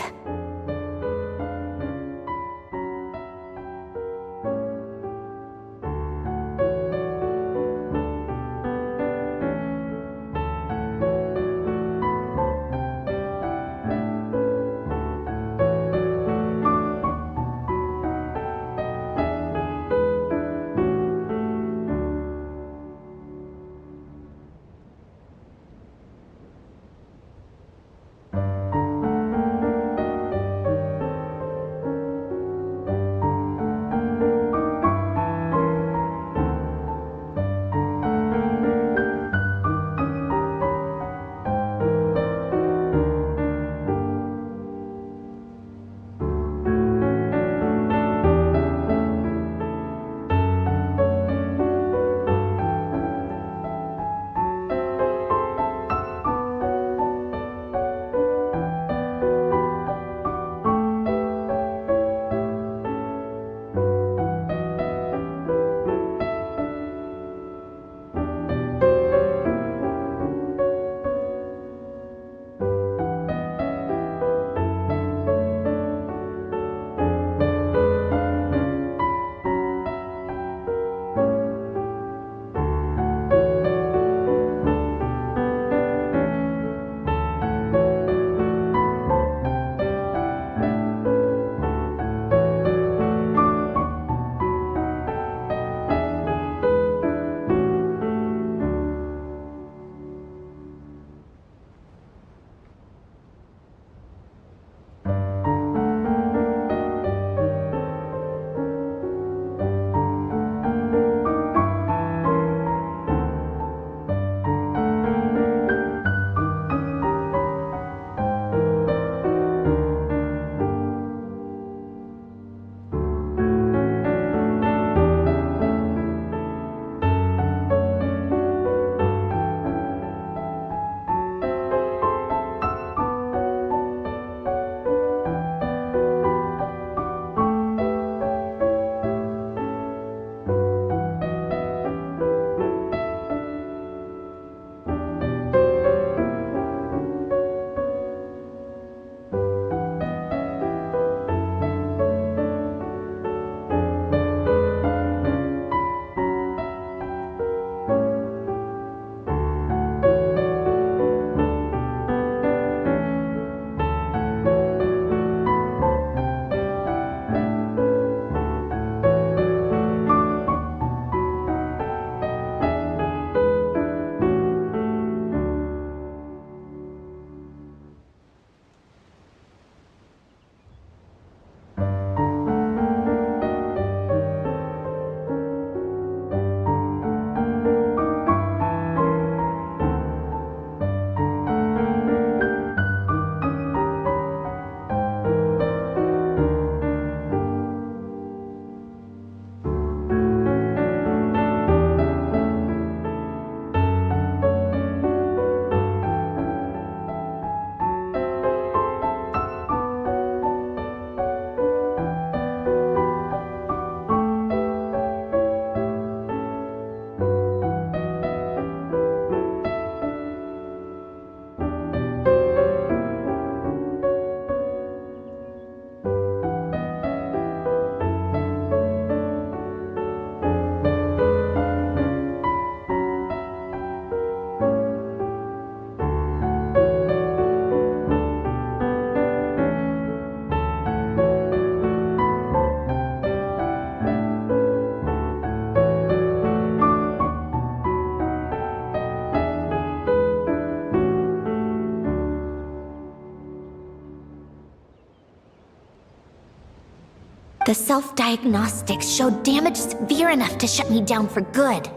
The self-diagnostics showed damage severe enough to shut me down for good.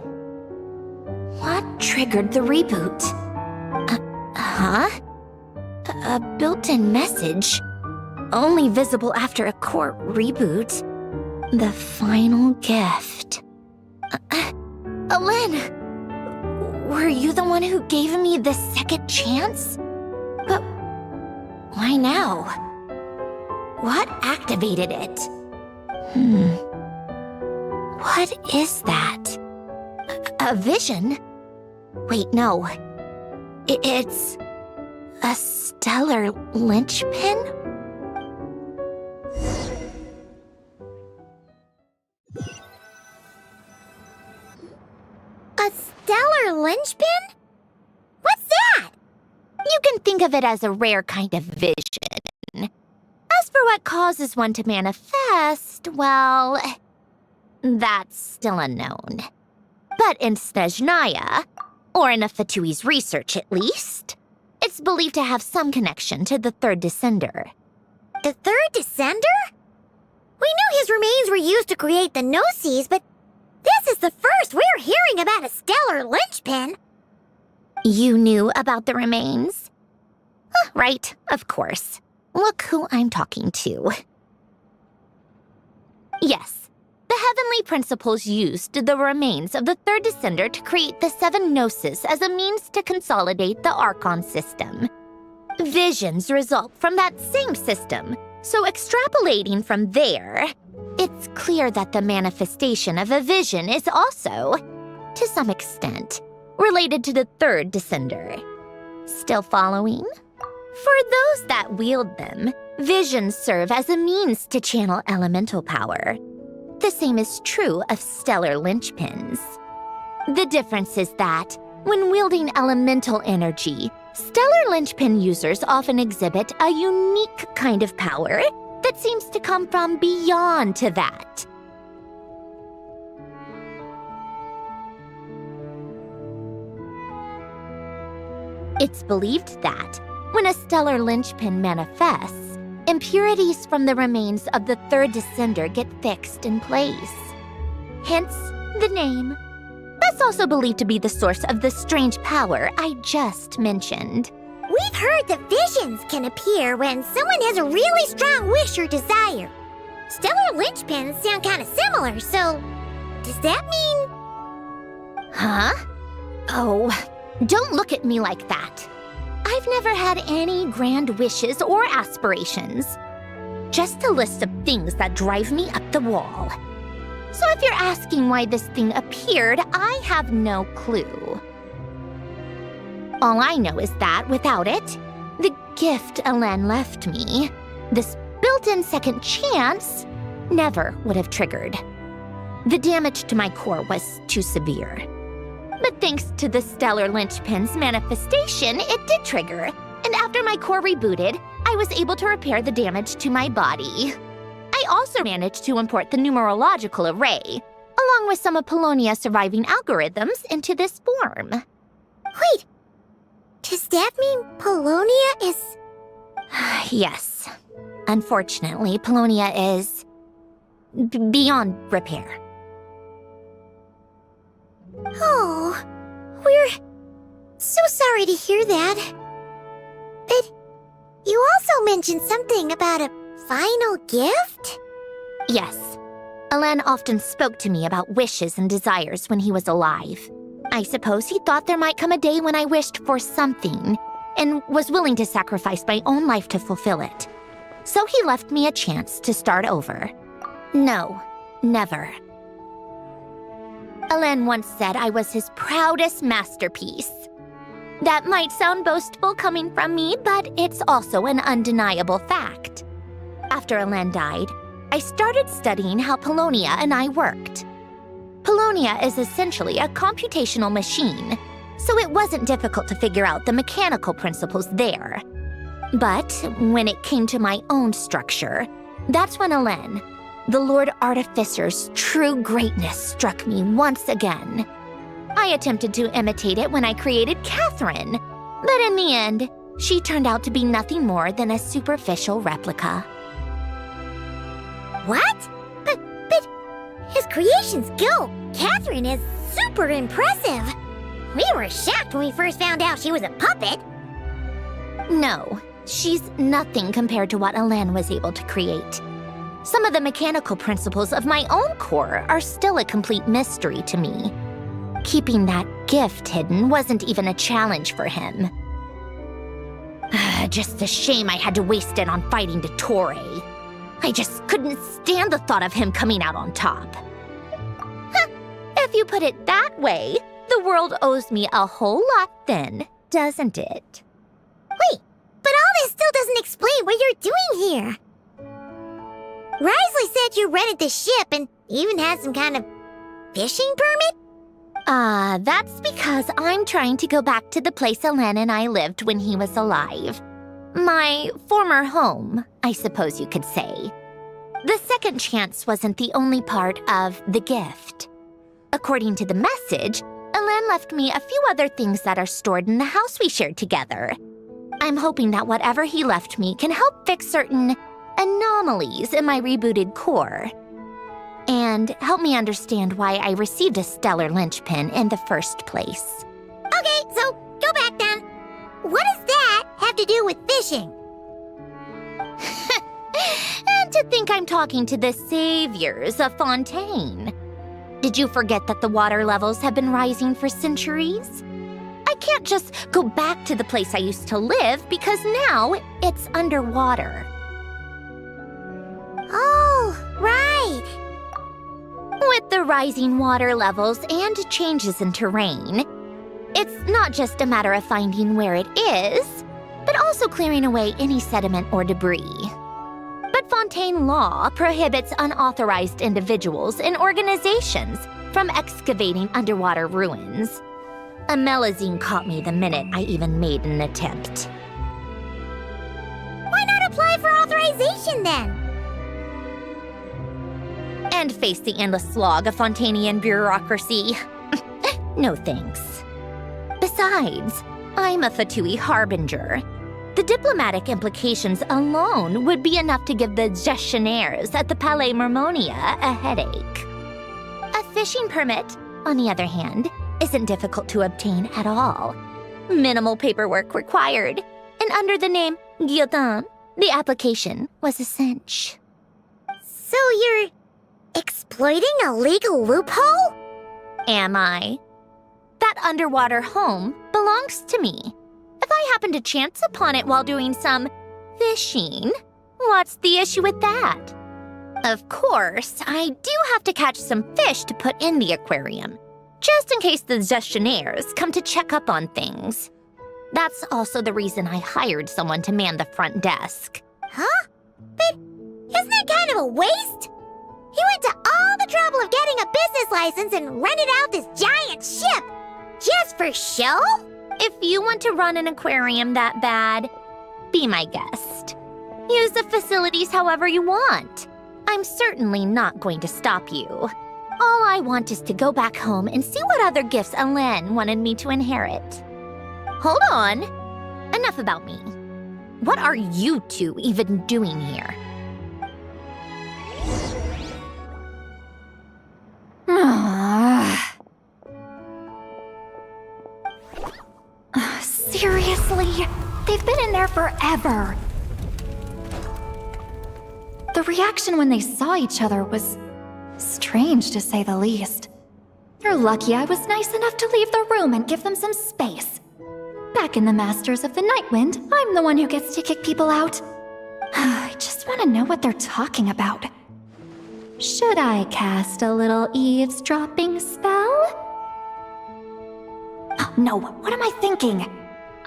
What triggered the reboot? A built-in message. Only visible after a core reboot. The final gift. Alen! Were you the one who gave me the second chance? But why now? What activated it? What is that? A vision? Wait, no. It's a stellar linchpin? A stellar linchpin? What's that? You can think of it as a rare kind of vision. As for what causes one to manifest, well, that's still unknown. But in Snezhnaya, or in Afatui's research at least, it's believed to have some connection to the third descender. The third descender? We knew his remains were used to create the Gnosis, but this is the first we're hearing about a stellar linchpin. You knew about the remains? Right, of course. Look who I'm talking to. Yes, the Heavenly Principles used the remains of the third descender to create the 7 Gnosis as a means to consolidate the Archon system. Visions result from that same system, so extrapolating from there, it's clear that the manifestation of a vision is also, to some extent, related to the third descender. Still following? For those that wield them, visions serve as a means to channel elemental power. The same is true of stellar linchpins. The difference is that, when wielding elemental energy, stellar linchpin users often exhibit a unique kind of power that seems to come from beyond to that. It's believed that, when a stellar linchpin manifests, impurities from the remains of the third descender get fixed in place. Hence, the name. That's also believed to be the source of the strange power I just mentioned. We've heard that visions can appear when someone has a really strong wish or desire. Stellar linchpins sound kind of similar, so does that mean... Huh? Oh, don't look at me like that. I've never had any grand wishes or aspirations. Just a list of things that drive me up the wall. So if you're asking why this thing appeared, I have no clue. All I know is that without it, the gift Alen left me, this built-in second chance, never would have triggered. The damage to my core was too severe. But thanks to the stellar linchpin's manifestation, it did trigger. And after my core rebooted, I was able to repair the damage to my body. I also managed to import the numerological array, along with some of Polonia's surviving algorithms, into this form. Wait, does that mean Polonia is... Yes. Unfortunately, Polonia is... beyond repair. Oh, we're so sorry to hear that. But you also mentioned something about a final gift? Yes. Alen often spoke to me about wishes and desires when he was alive. I suppose he thought there might come a day when I wished for something, and was willing to sacrifice my own life to fulfill it. So he left me a chance to start over. No, never. Alen once said I was his proudest masterpiece. That might sound boastful coming from me, but it's also an undeniable fact. After Alen died, I started studying how Polonia and I worked. Polonia is essentially a computational machine, so it wasn't difficult to figure out the mechanical principles there. But when it came to my own structure, that's when Alen, the Lord Artificer's true greatness, struck me once again. I attempted to imitate it when I created Catherine, but in the end, she turned out to be nothing more than a superficial replica. What? creations go, Catherine is super impressive. We were shocked when we first found out she was a puppet. No, she's nothing compared to what Elen was able to create. Some of the mechanical principles of my own core are still a complete mystery to me. Keeping that gift hidden wasn't even a challenge for him. Just a shame I had to waste it on fighting Dottore. I just couldn't stand the thought of him coming out on top. If you put it that way, the world owes me a whole lot then, doesn't it? Wait, but all this still doesn't explain what you're doing here. Risley said you rented the ship and even had some kind of fishing permit? That's because I'm trying to go back to the place Elen and I lived when he was alive. My former home, I suppose you could say. The second chance wasn't the only part of the gift. According to the message, Elen left me a few other things that are stored in the house we shared together. I'm hoping that whatever he left me can help fix certain anomalies in my rebooted core. And help me understand why I received a stellar linchpin in the first place. Okay, so go back then. What does that have to do with fishing? And to think I'm talking to the saviors of Fontaine. Did you forget that the water levels have been rising for centuries? I can't just go back to the place I used to live because now it's underwater. Oh, right. With the rising water levels and changes in terrain, it's not just a matter of finding where it is, but also clearing away any sediment or debris. But Fontaine law prohibits unauthorized individuals and organizations from excavating underwater ruins. A Melazine caught me the minute I even made an attempt. Why not apply for authorization then? And face the endless slog of Fontainian bureaucracy. No thanks. Besides, I'm a Fatui harbinger. The diplomatic implications alone would be enough to give the gestionnaires at the Palais Mermonia a headache. A fishing permit, on the other hand, isn't difficult to obtain at all. Minimal paperwork required, and under the name Guillotin, the application was a cinch. So you're exploiting a legal loophole? Am I? That underwater home belongs to me. If I happen to chance upon it while doing some fishing, what's the issue with that? Of course, I do have to catch some fish to put in the aquarium, just in case the gestionnaires come to check up on things. That's also the reason I hired someone to man the front desk. Huh? But isn't that kind of a waste? He went to all the trouble of getting a business license and rented out this giant ship, just for show? If you want to run an aquarium that bad, be my guest. Use the facilities however you want. I'm certainly not going to stop you. All I want is to go back home and see what other gifts Elen wanted me to inherit. Hold on. Enough about me. What are you two even doing here? Seriously? They've been in there forever. The reaction when they saw each other was strange, to say the least. You're lucky I was nice enough to leave the room and give them some space. Back in the Masters of the Nightwind, I'm the one who gets to kick people out. I just want to know what they're talking about. Should I cast a little eavesdropping spell? No, what am I thinking?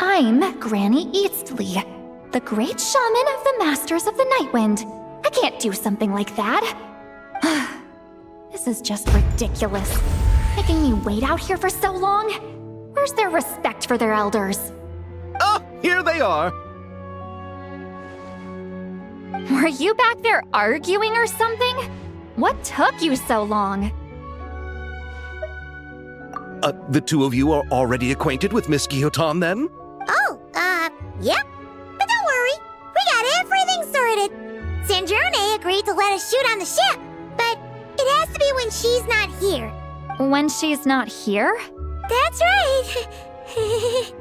I'm Granny Eastly, the great shaman of the Masters of the Nightwind. I can't do something like that. This is just ridiculous. Making me wait out here for so long? Where's their respect for their elders? Oh, here they are. Were you back there arguing or something? What took you so long? The two of you are already acquainted with Miss Guillotin, then? Oh, yep. But don't worry, we got everything sorted. Sandrone agreed to let us shoot on the ship, but It has to be when she's not here. When she's not here? That's right.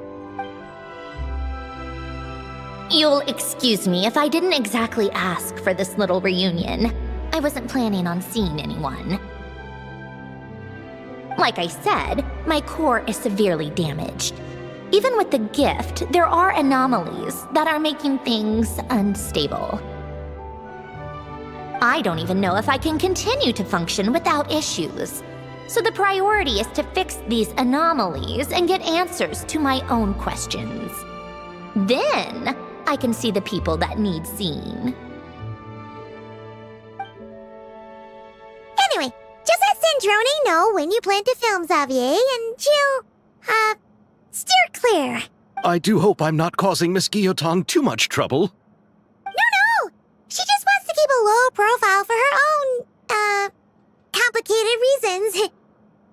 You'll excuse me if I didn't exactly ask for this little reunion. I wasn't planning on seeing anyone. Like I said, my core is severely damaged. Even with the gift, there are anomalies that are making things unstable. I don't even know if I can continue to function without issues. So the priority is to fix these anomalies and get answers to my own questions. Then, I can see the people that need seeing. Anyway, just let Sandrone know when you plan to film Xavier, and she'll, steer clear. I do hope I'm not causing Miss Guillotin too much trouble. No! She just wants to keep a low profile for her own, complicated reasons.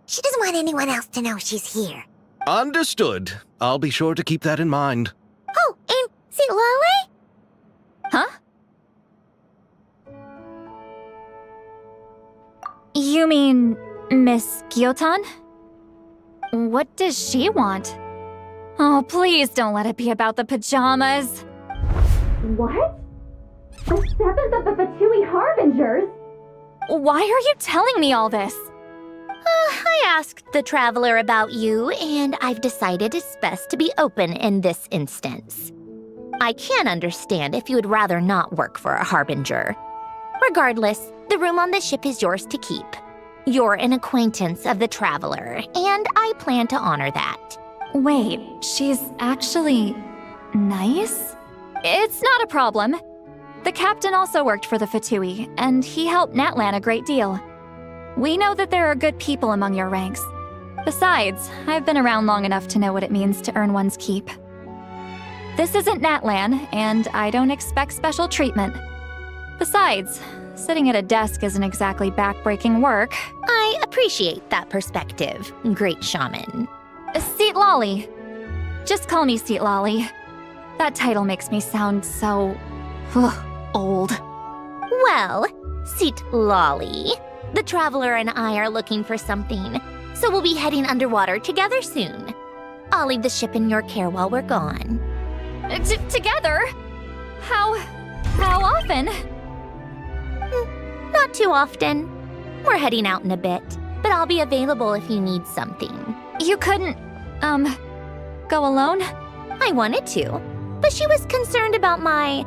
She doesn't want anyone else to know she's here. Understood. I'll be sure to keep that in mind. Oh, and see Lale? Huh? You mean Miss Guillotin? What does she want? Oh, please don't let it be about the pajamas. What? The 7th of the Fatui Harbingers? Why are you telling me all this? I asked the Traveler about you, and I've decided it's best to be open in this instance. I can understand if you would rather not work for a Harbinger. Regardless, the room on the ship is yours to keep. You're an acquaintance of the Traveler, and I plan to honor that. Wait, she's actually nice? It's not a problem. The captain also worked for the Fatui, and he helped Natlan a great deal. We know that there are good people among your ranks. Besides, I've been around long enough to know what it means to earn one's keep. This isn't Natlan, and I don't expect special treatment. Besides, sitting at a desk isn't exactly back-breaking work. I appreciate that perspective, great shaman. Seat Lolly. Just call me Seat Lolly. That title makes me sound so... old. Well, Seat Lolly, the Traveler and I are looking for something, so we'll be heading underwater together soon. I'll leave the ship in your care while we're gone. Together? How often? Not too often. We're heading out in a bit, but I'll be available if you need something. You couldn't, go alone? I wanted to, but she was concerned about my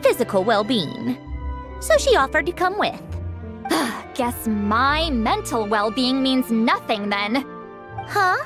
physical well-being, so she offered to come with. Guess my mental well-being means nothing then. Huh?